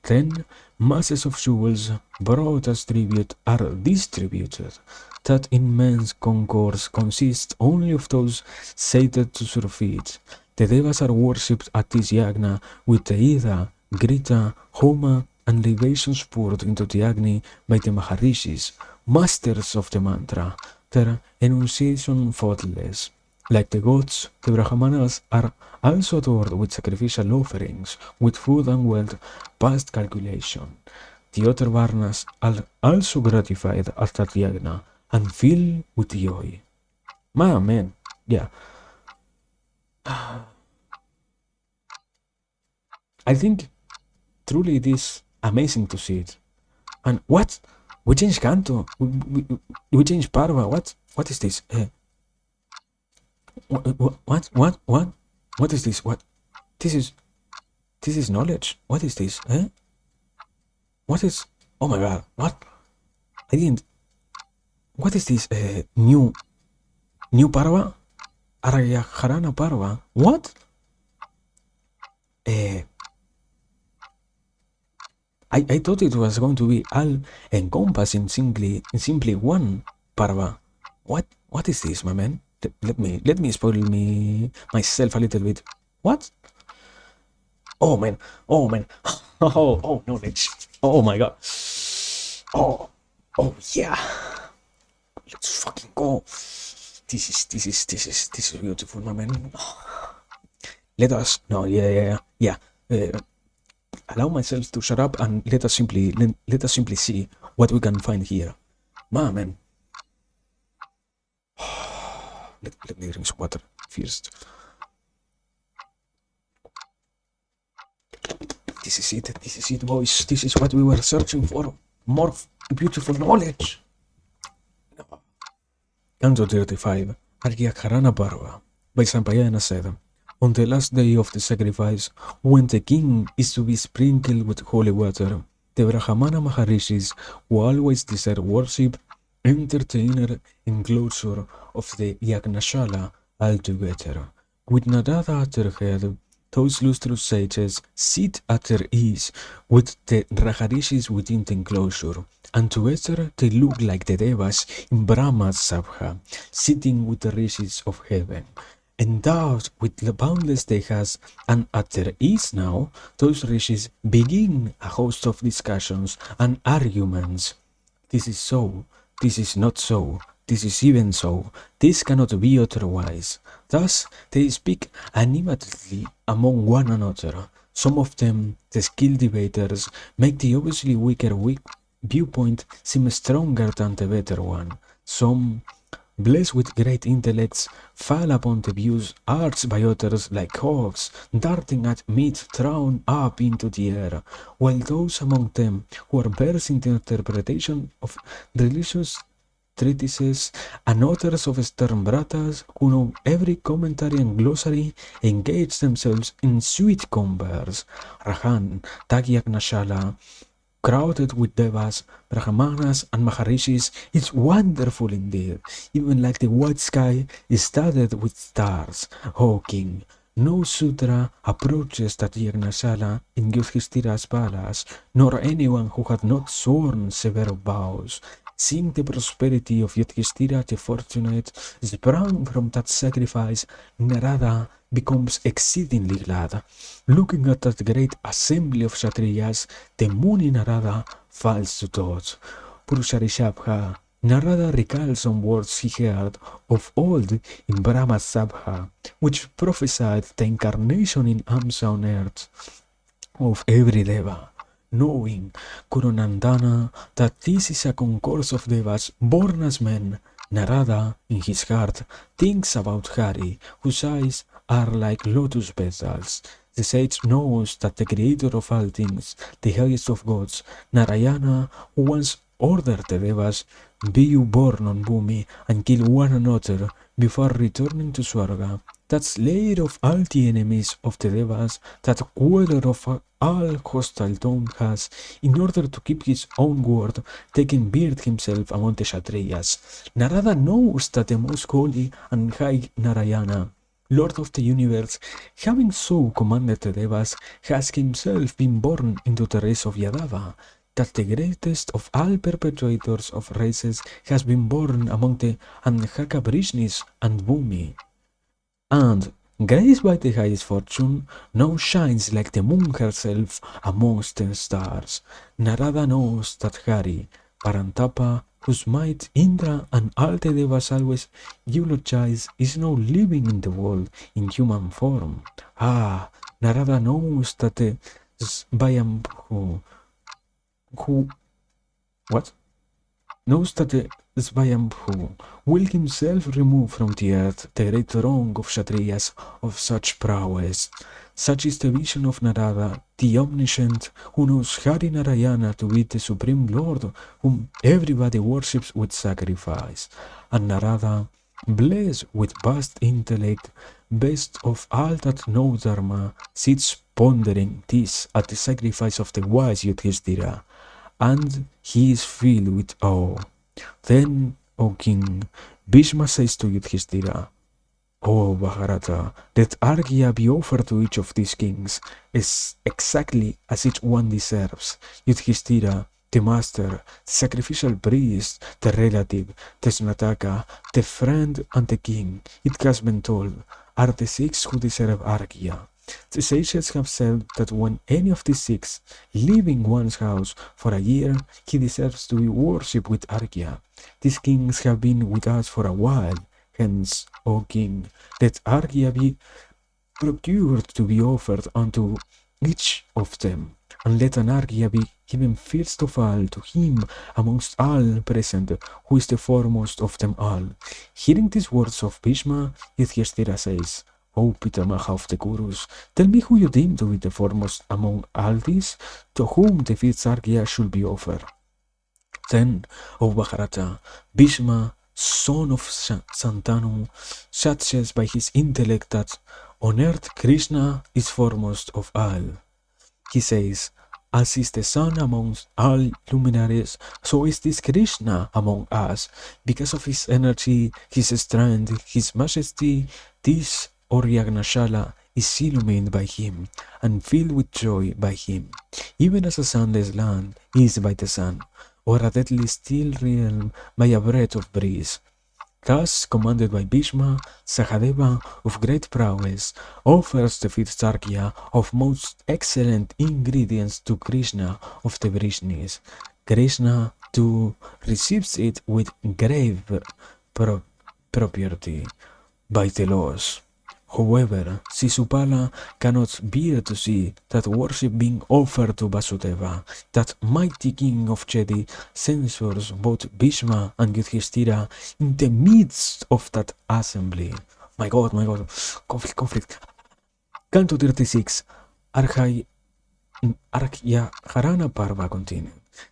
Then, masses of jewels brought as tribute are distributed. That immense concourse consists only of those sated to surfeit. The Devas are worshipped at this yagna with the Ida, Grita, Homa, and libations poured into the Agni by the Maharishis, masters of the mantra, their enunciation faultless. Like the gods, the Brahmanas are also adored with sacrificial offerings, with food and wealth past calculation. The other Varnas are also gratified at that yagna and filled with joy. Man, yeah. I think truly it is amazing to see it. And what? We changed Canto. We changed Parva. What? What is this? What? What is this? What? This is this is knowledge. What is this? What is? Oh my god! What? I didn't. What is this? New Parva? Aryaharana Parva? What? I thought it was going to be all encompassing simply one Parva. What is this, my man? Let me spoil myself a little bit. What? Oh man, oh man, oh knowledge. Oh my god. Oh yeah. Let's fucking go. This is beautiful, my man. Let us no yeah. Allow myself to shut up and let us simply see what we can find here. Man. Let me drink some water first. This is it, boys. This is what we were searching for. More beautiful knowledge. Canto 35, Argia Karana Barwa, by Sampayana said, on the last day of the sacrifice, when the king is to be sprinkled with holy water, the Brahmana Maharishis, who always desire worship, enter the inner enclosure of the Yagnashala altogether. With Narada at their head, those lustrous sages sit at their ease with the Rajarishis within the enclosure, and together they look like the Devas in Brahma's Sabha, sitting with the rishis of heaven. Endowed with the boundless dehas, and at their ease now, those rishis begin a host of discussions and arguments. This is so, this is not so, this is even so, this cannot be otherwise. Thus they speak animatedly among one another. Some of them, the skilled debaters, make the obviously weaker viewpoint seem stronger than the better one. Some, blessed with great intellects, fall upon the views urged by others like hawks, darting at meat thrown up into the air, while those among them who are versed in the interpretation of religious treatises and authors of stern bratas who know every commentary and glossary engage themselves in sweet converse. Rahan, Tagyagnashala, crowded with devas, brahmanas, and maharishis, is wonderful indeed, even like the white sky is studded with stars. O king, no sutra approaches that Yagnashala in Yudhishthira's palace, nor anyone who had not sworn severe vows. Seeing the prosperity of Yudhishthira the Fortunate sprung from that sacrifice, Narada becomes exceedingly glad. Looking at that great assembly of Kshatriyas, the Muni Narada falls to thought. Purusharishabha, Narada recalls some words he heard of old in Brahma's Sabha, which prophesied the incarnation in Amsa on earth of every Deva. Knowing, Kurunandana, that this is a concourse of Devas born as men, Narada, in his heart, thinks about Hari, whose eyes are like lotus petals. The sage knows that the creator of all things, the highest of gods, Narayana, who once ordered the Devas, be you born on Bhumi and kill one another before returning to Swarga, that slayer of all the enemies of the Devas, that queller of all hostile tongue has, in order to keep his own word, taken birth himself among the Kshatriyas. Narada knows that the most holy and high Narayana, Lord of the universe, having so commanded the Devas, has himself been born into the race of Yadava, that the greatest of all perpetuators of races has been born among the Andhakabrishnis and Bhumi, and, graced by the highest fortune, now shines like the moon herself amongst the stars. Narada knows that Hari, Parantapa, whose might Indra and all the Devas always eulogize, is now living in the world in human form. Ah, Narada knows that the Svayambhu, who, what? Knows that the Svayambhu will himself remove from the earth the great throng of Kshatriyas of such prowess. Such is the vision of Narada, the omniscient, who knows Hari Narayana to be the supreme lord, whom everybody worships with sacrifice. And Narada, blessed with vast intellect, best of all that know Dharma, sits pondering this at the sacrifice of the wise Yudhishthira, and he is filled with awe. Then, O king, Bhishma says to Yudhishthira, O Mahabharata, let Argya be offered to each of these kings, as exactly as each one deserves. Yudhishthira, the master, the sacrificial priest, the relative, the Snataka, the friend, and the king, it has been told, are the six who deserve Argya. The sages have said that when any of these six live in one's house for a year, he deserves to be worshipped with Argya. These kings have been with us for a while, hence, O king, let Argya be procured to be offered unto each of them, and let an Argya be giving first of all to him amongst all present, who is the foremost of them all. Hearing these words of Bhishma, Yudhishthira says, O Pitamaha of the Kurus, tell me who you deem to be the foremost among all these, to whom the fifth Argya should be offered. Then, O Mahabharata, Bhishma, son of Santanu, judges by his intellect that on earth Krishna is foremost of all. He says, as is the sun amongst all luminaries, so is this Krishna among us. Because of his energy, his strength, his majesty, this Oryagnashala is illumined by him and filled with joy by him, even as a sunless land is by the sun, or a deadly still realm by a breath of breeze. Thus, commanded by Bhishma, Sahadeva, of great prowess, offers the fifth Argya of most excellent ingredients to Krishna of the Vrishnis. Krishna, too, receives it with grave propriety by the laws. However, Sisupala cannot bear to see that worship being offered to Vasudeva. That mighty king of Chedi censures both Bhishma and Yudhishthira in the midst of that assembly. My God, conflict. Canto 36, Harana Parva continued.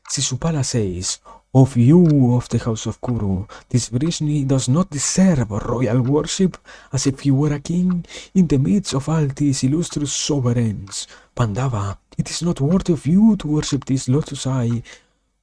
Sisupala says, of you of the house of Kuru, this Vrishni does not deserve royal worship, as if he were a king in the midst of all these illustrious sovereigns. Pandava, it is not worthy of you to worship this lotus-eye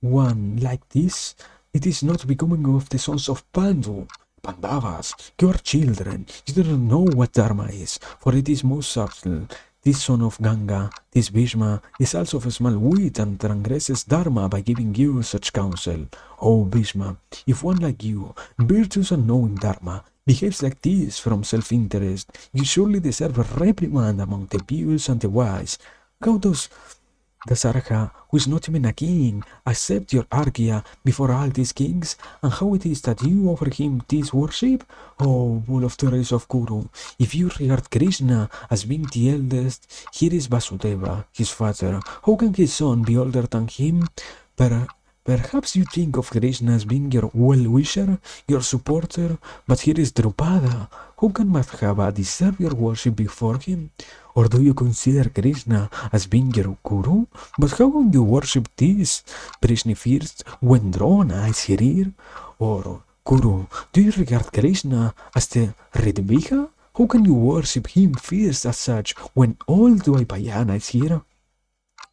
one like this. It is not becoming of the sons of Pandu. Pandavas, you are children, you do not know what Dharma is, for it is most subtle. This son of Ganga, this Bhishma, is also of small wit and transgresses Dharma by giving you such counsel. O Bhishma, if one like you, virtuous and knowing Dharma, behaves like this from self-interest, you surely deserve a reprimand among the pious and the wise. How does Dasaraha, who is not even a king, accept your Argya before all these kings? And how it is that you offer him this worship? O bull of the race of Kuru, if you regard Krishna as being the eldest, here is Vasudeva, his father. How can his son be older than him? Perhaps you think of Krishna as being your well-wisher, your supporter, but here is Drupada. How can Madhava deserve your worship before him? Or do you consider Krishna as being your guru? But how can you worship this Vrishni first when Drona is here? Or, Guru, do you regard Krishna as the Ridvika? How can you worship him first as such when all Dvaipayana is here?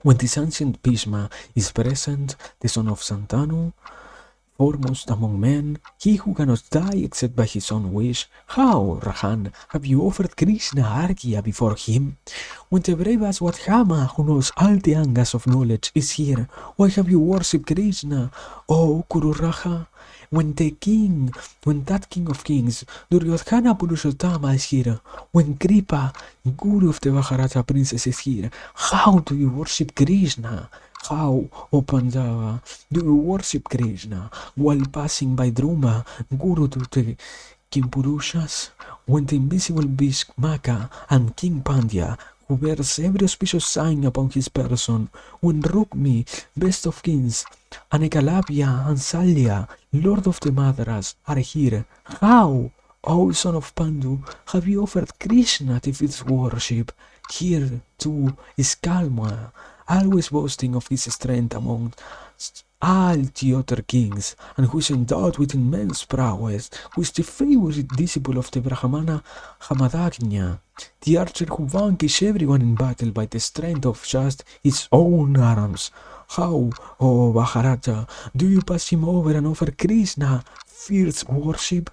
When this ancient Bhishma is present, the son of Santanu, foremost among men, he who cannot die except by his own wish, how, Rahan, have you offered Krishna Argya before him? When the brave Aswadhama, who knows all the angas of knowledge, is here, why have you worshipped Krishna, O Kururaha? When that king of kings, Duryodhana Purushottama is here, when Kripa, guru of the Mahabharata princess is here, how do you worship Krishna? How, O Pandava, do you worship Krishna while passing by Druma, guru to the Kimpurushas? When the invisible Bhishmaka and King Pandya, who bears every auspicious sign upon his person, when Rukmi, best of kings, and Ekalavya and Salya, lord of the Madras, are here, how, O son of Pandu, have you offered Krishna the fifth worship? Here, too, is Kalma, always boasting of his strength among all the other kings, and who is endowed with immense prowess, who is the favorite disciple of the Brahmana Hamadagnya, the archer who vanquished everyone in battle by the strength of just his own arms. How, O Mahabharata, do you pass him over and offer Krishna fierce worship?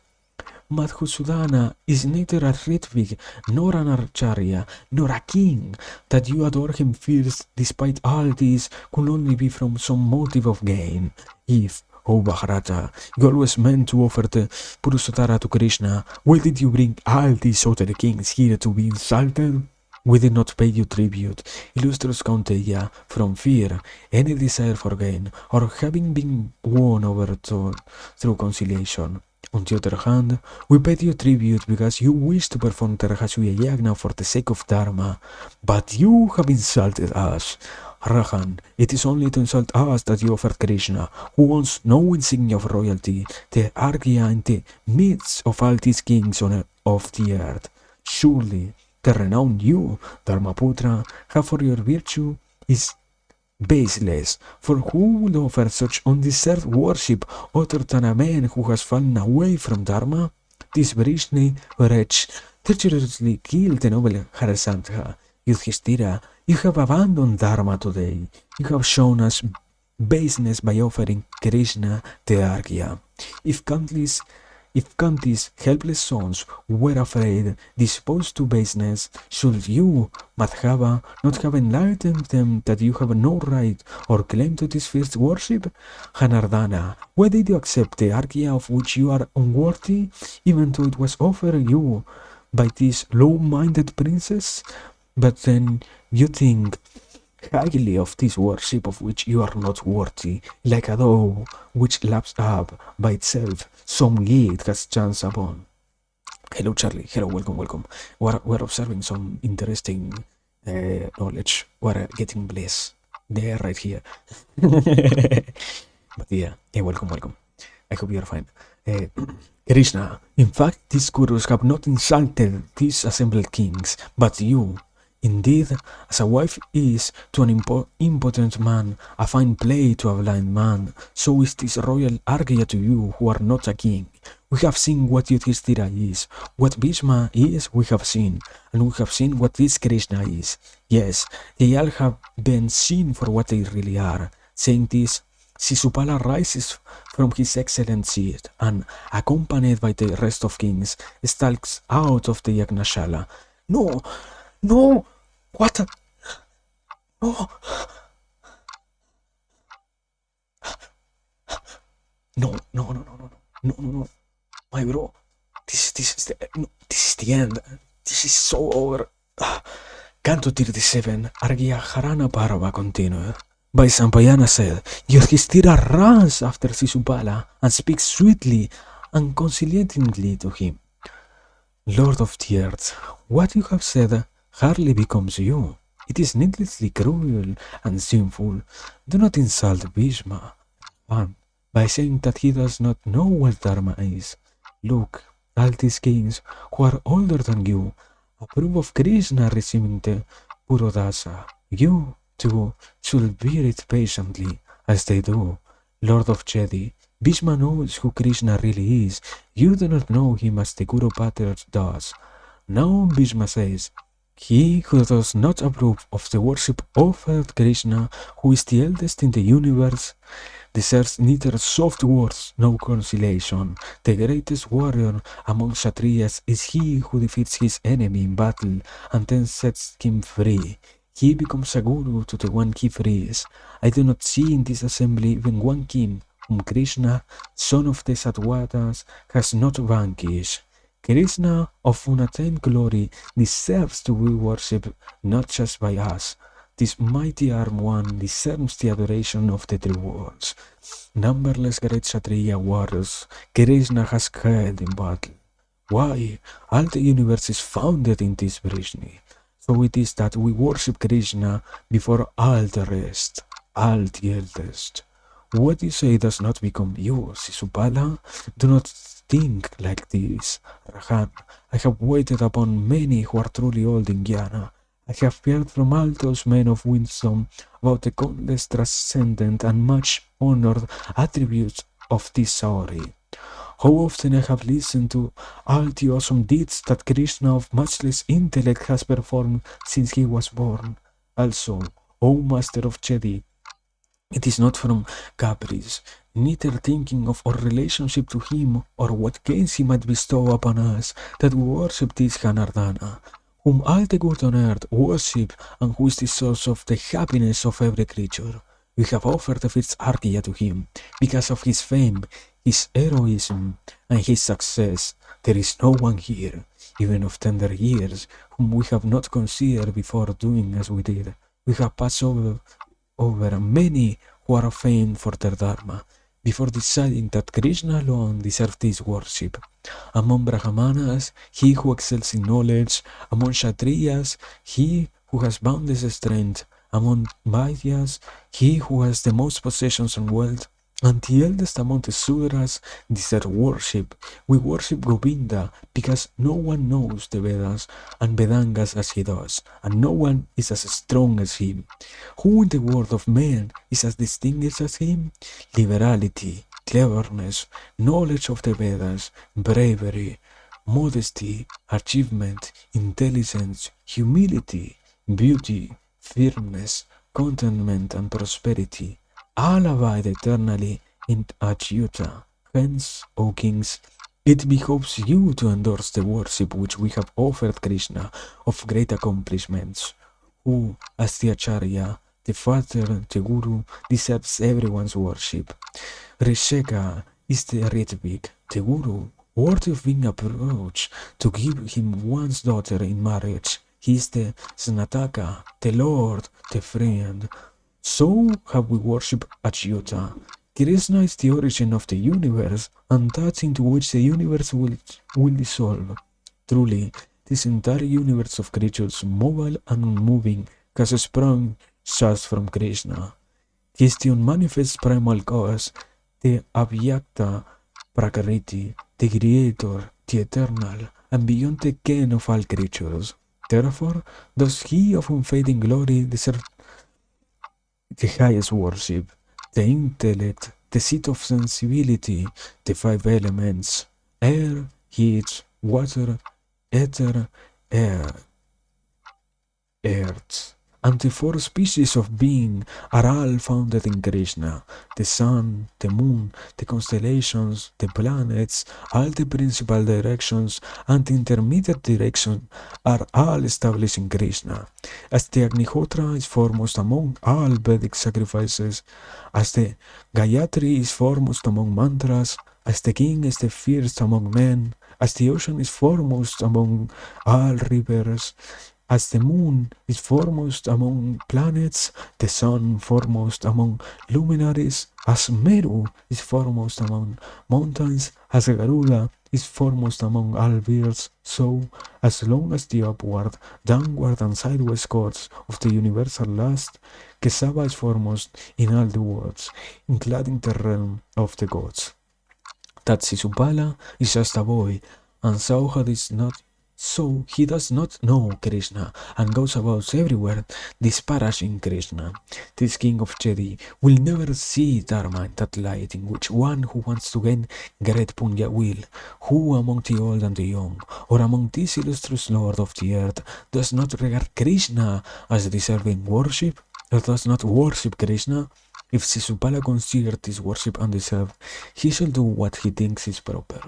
Madhusudana is neither a Ritvik, nor an Acharya, nor a king. That you adore him first, despite all this, could only be from some motive of gain. If, O Mahabharata, you always meant to offer the Purusottara to Krishna, why did you bring all these other kings here to be insulted? We did not pay you tribute, illustrious Kaunteya, from fear, any desire for gain, or having been won over through conciliation. On the other hand, we paid you tribute because you wished to perform the Rajasuya Yagna for the sake of Dharma, but you have insulted us. Rahan, it is only to insult us that you offered Krishna, who owns no insignia of royalty, the Argya in the midst of all these kings of the earth. Surely, the renown you, Dharmaputra, have for your virtue is baseless, for who would offer such undeserved worship other than a man who has fallen away from Dharma? This Vrishni wretch treacherously killed the noble Harasantha. Yudhishthira, you have abandoned Dharma today. You have shown us baseness by offering Krishna the Argya. If Kanti's helpless sons were afraid, disposed to baseness, should you, Madhava, not have enlightened them that you have no right or claim to this first worship? Hanardana, why did you accept the Argya of which you are unworthy, even though it was offered you by this low-minded princess? But then you think highly of this worship of which you are not worthy, like a dove which laps up by itself some gate has chanced upon. Hello, Charlie. Hello, welcome. We're observing some interesting knowledge. We're getting bliss. They're right here. But yeah, welcome. I hope you're fine. Krishna, in fact, these gurus have not insulted these assembled kings, but you. Indeed, as a wife is to an impotent man a fine play to a blind man, so is this royal Argya to you who are not a king. We have seen what Yudhishthira is, what Bhishma is we have seen, and we have seen what this Krishna is. Yes, they all have been seen for what they really are. Saying this, Sisupala rises from his excellent seat, and, accompanied by the rest of kings, stalks out of the Yagnashala. No! What? No! No! My bro, this is the end. This is so over. Canto 37, Argya Harana Parva continued. By Sampayana said, Yudhishthira runs after Sisupala and speaks sweetly and conciliatingly to him. Lord of the earth, what you have said hardly becomes you. It is needlessly cruel and sinful. Do not insult Bhishma by saying that he does not know what Dharma is. Look, all these kings who are older than you approve of Krishna receiving the Purodasa. You, too, should bear it patiently, as they do. Lord of Chedi, Bhishma knows who Krishna really is. You do not know him as the Guru Pater does. Now Bhishma says, he who does not approve of the worship offered Krishna, who is the eldest in the universe, deserves neither soft words nor conciliation. The greatest warrior among Kshatriyas is he who defeats his enemy in battle and then sets him free. He becomes a guru to the one he frees. I do not see in this assembly even one king whom Krishna, son of the Sattvatas, has not vanquished. Krishna of unattained glory deserves to be worshipped not just by us. This mighty armed one deserves the adoration of the three worlds. Numberless great Kshatriya warriors Krishna has killed in battle. Why? All the universe is founded in this Vrishni. So it is that we worship Krishna before all the rest, all the eldest. What you say does not become you, Sisupala. Do not think like this. Rahan, I have waited upon many who are truly old in Jnana. I have heard from all those men of wisdom about the countless transcendent and much honored attributes of this Sauri. How often I have listened to all the awesome deeds that Krishna of much less intellect has performed since he was born. Also, O Master of Chedi, it is not from caprice, neither thinking of our relationship to him or what gains he might bestow upon us, that we worship this Janardana, whom all the good on earth worship and who is the source of the happiness of every creature. We have offered the first Argya to him because of his fame, his heroism, and his success. There is no one here, even of tender years, whom we have not considered before doing as we did. We have passed over many who are famed for their dharma, before deciding that Krishna alone deserves this worship. Among Brahmanas, he who excels in knowledge; among Kshatriyas, he who has boundless strength; among Vaidyas, he who has the most possessions and wealth, and the eldest among the Sudras deserve worship. We worship Govinda because no one knows the Vedas and Vedangas as he does, and no one is as strong as him. Who in the world of men is as distinguished as him? Liberality, cleverness, knowledge of the Vedas, bravery, modesty, achievement, intelligence, humility, beauty, firmness, contentment, and prosperity, all abide eternally in Achyuta. Hence, O kings, it behoves you to endorse the worship which we have offered Krishna of great accomplishments, who, as the Acharya, the father, the guru, deserves everyone's worship. Rishika is the Ritvik, the guru, worthy of being approached to give him one's daughter in marriage. He is the Snataka, the Lord, the friend. So have we worshipped Achyuta. Krishna is the origin of the universe, and that into which the universe will dissolve. Truly, this entire universe of creatures, mobile and unmoving, has sprung just from Krishna. He is the unmanifest primal cause, the Avyakta Prakriti, the creator, the eternal, and beyond the ken of all creatures. Therefore, does he of unfading glory deserve the highest worship, the intellect, the seat of sensibility, the five elements, air, heat, water, ether, air, earth, and the four species of being are all founded in Krishna. The sun, the moon, the constellations, the planets, all the principal directions and the intermediate directions are all established in Krishna. As the Agnihotra is foremost among all Vedic sacrifices, as the Gayatri is foremost among mantras, as the king is the first among men, as the ocean is foremost among all rivers, as the moon is foremost among planets, the sun foremost among luminaries, as Meru is foremost among mountains, as Garuda is foremost among all birds, so, as long as the upward, downward, and sideways course of the universal last, Kesava is foremost in all the worlds, including the realm of the gods. That Sisupala is just a boy, and so he does not know Krishna and goes about everywhere disparaging Krishna. This king of Chedi will never see Dharma in that light in which one who wants to gain great punya will, who among the old and the young, or among this illustrious lord of the earth, does not regard Krishna as deserving worship, or does not worship Krishna. If Sisupala considers this worship undeserved, he shall do what he thinks is proper.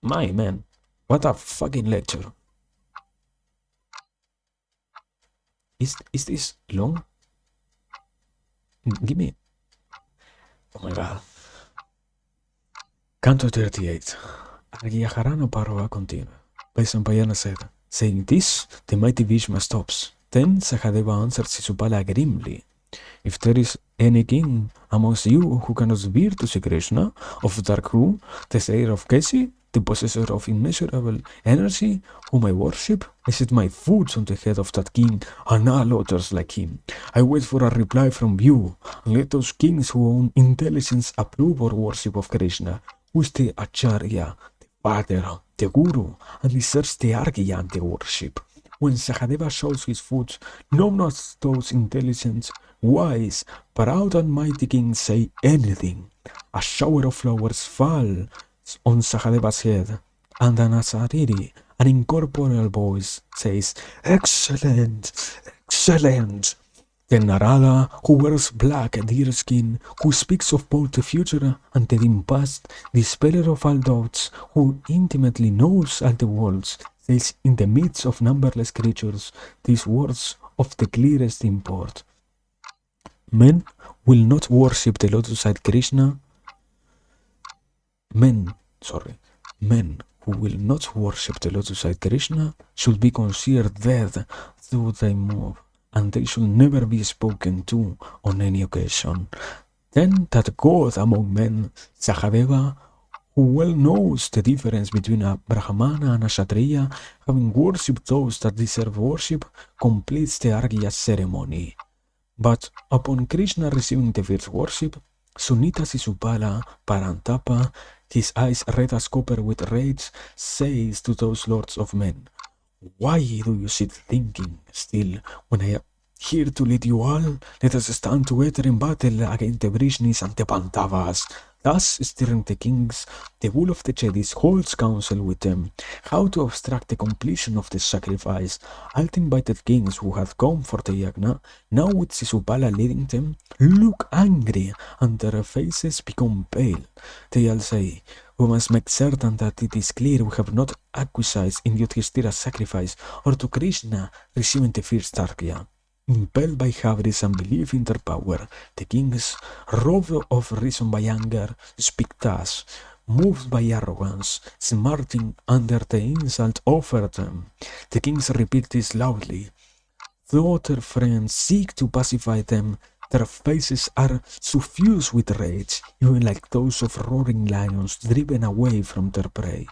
My man, what a fucking lecture. Is this long? Give me. Oh my god. Canto 38. Argyaharana Parva continua. Vaisampayana said, saying this, the mighty Bhishma stops. Then Sahadeva answered Sisupala grimly, if there is any king amongst you who cannot bear to see Krishna, of Darku, the slayer of Kesi, the possessor of immeasurable energy, whom I worship, I set my foot on the head of that king and all others like him. I wait for a reply from you, and let those kings who own intelligence approve or worship of Krishna, who is the Acharya, the father, the guru, and deserves the Argyan the worship. When Sahadeva shows his foot, no not those intelligent, wise, proud and mighty kings say anything. A shower of flowers fall on Sahadeva's head, and an Asariri, an incorporeal voice, says, excellent, excellent. Then Narada, who wears black deerskin, who speaks of both the future and the dim past, the speller of all doubts, who intimately knows all the worlds, says in the midst of numberless creatures these words of the clearest import. Men will not worship the lotus-eyed Krishna. Men who will not worship the lotus-eyed Krishna should be considered dead though they move, and they should never be spoken to on any occasion. Then that god among men, Sahadeva, who well knows the difference between a Brahmana and a Kshatriya, having worshipped those that deserve worship, completes the Argya ceremony. But upon Krishna receiving the first worship, Sunita Sisupala Parantapa, his eyes red as copper with rage, says to those lords of men, "Why do you sit thinking still when I am here to lead you all? Let us stand together in battle against the Vrishnis and the Pandavas." Thus, stirring the kings, the bull of the Chedis holds counsel with them how to obstruct the completion of the sacrifice. All the invited kings who had come for the yagna, now with Sisupala leading them, look angry and their faces become pale. They all say, "We must make certain that it is clear we have not acquiesced in Yudhishthira's sacrifice or to Krishna receiving the first Argya." Impelled by avarice and belief in their power, the kings, robbed of reason by anger, speak thus, moved by arrogance, smarting under the insult offered them. The kings repeat this loudly. Though their friends seek to pacify them, their faces are suffused with rage, even like those of roaring lions driven away from their prey.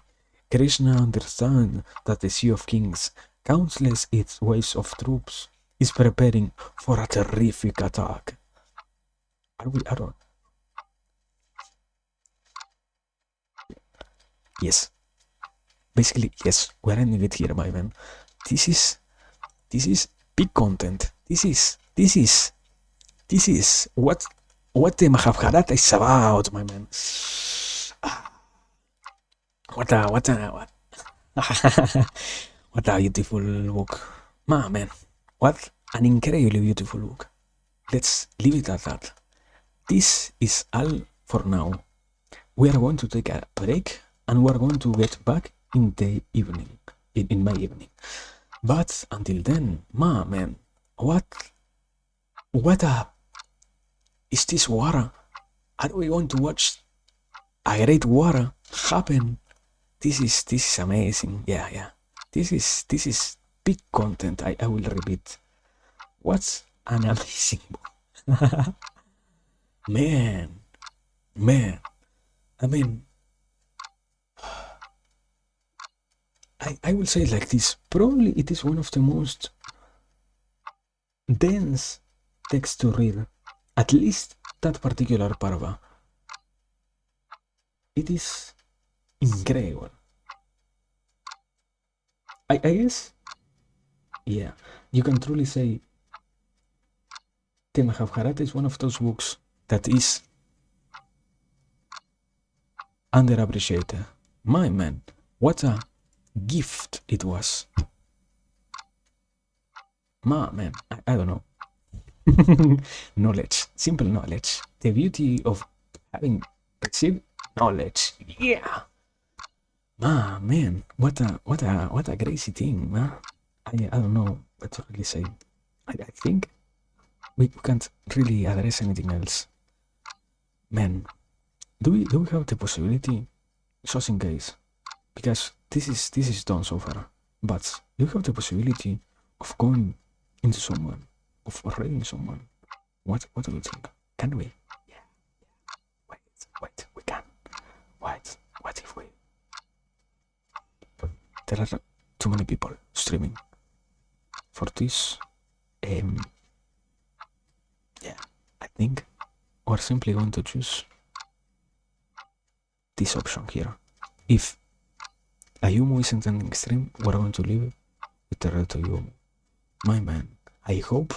Krishna understands that the Sea of Kings, countless its waves of troops, is preparing for a terrific attack. Are we at all? Yes. Basically, yes, we're ending it here, my man. This is big content. This is what the Mahabharata is about, my man. What what a beautiful book. Man, what an incredibly beautiful book. Let's leave it at that. This is all for now. We are going to take a break and we are going to get back in the evening, in my evening. But until then, man, what is this war? Are we going to watch a great war happen? This is amazing. Yeah. This is big content. I will repeat. What's an amazing book. man. I mean, I will say it like this. Probably it is one of the most dense text to read. At least that particular parva. It is incredible. I guess, yeah, you can truly say the Mahabharata is one of those books that is underappreciated. My man, what a gift it was. Man, I don't know. Knowledge, simple knowledge. The beauty of having received knowledge. Yeah. Man, what a crazy thing, man. I don't know what to really say. I think we can't really address anything else. Man, do we have the possibility, just in case, because this is done so far, but do you have the possibility of going into someone, of reading someone? What do you think? Can we? Yeah. Wait, we can. What if we? But there are too many people streaming for this. Yeah, I think we're simply going to choose this option here. If Ayumu isn't ending stream, we're going to leave it with the red Ayumu. My man, I hope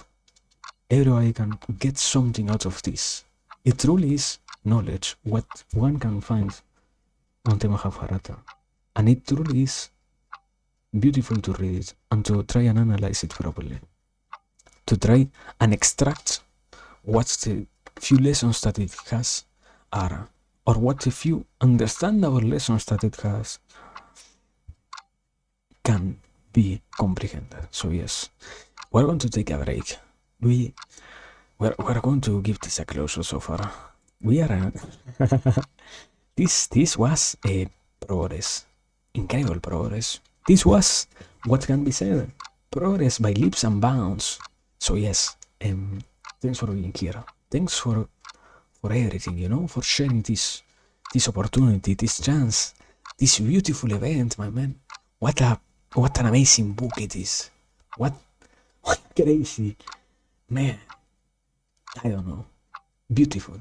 everybody can get something out of this. It truly is knowledge, what one can find on the Mahabharata. And it truly is beautiful to read it and to try and analyze it properly. To try and extract what the few lessons that it has are, or what the few understandable lessons that it has can be comprehended. So yes, we're going to take a break. We're going to give this a closure so far. We are this was a progress, incredible progress. This was what can be said, progress by leaps and bounds. So yes, thanks for being here. Thanks for everything, for sharing this this opportunity, this chance, this beautiful event, my man. What an amazing book it is. What crazy, man. I don't know. Beautiful.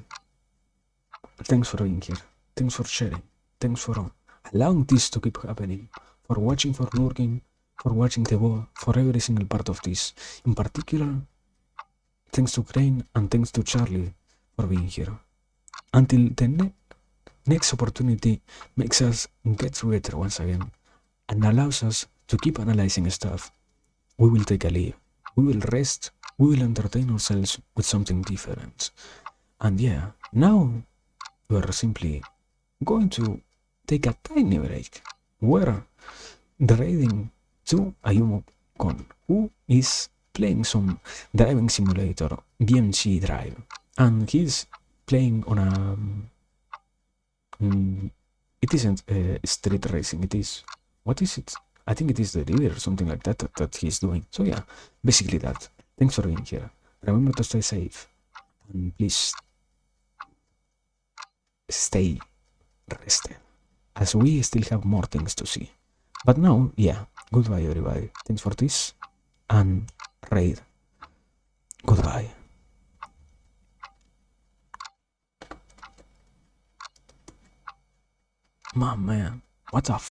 Thanks for being here. Thanks for sharing. Thanks for allowing this to keep happening. For watching, for lurking, for watching the ball, for every single part of this. In particular, thanks to Crane and thanks to Charlie for being here. Until the next opportunity makes us get together once again and allows us to keep analyzing stuff, we will take a leave. We will rest. We will entertain ourselves with something different. And yeah, now we are simply going to take a tiny break. We're raiding to Ayumu Kon, who is playing some driving simulator, BMG Drive, and he's playing on a. It isn't street racing. It is, what is it? I think it is the river or something like that he's doing. So yeah, basically that. Thanks for being here. Remember to stay safe and please stay rested, as we still have more things to see. But now, yeah, goodbye everybody. Thanks for this, and raid. Goodbye. Man, what the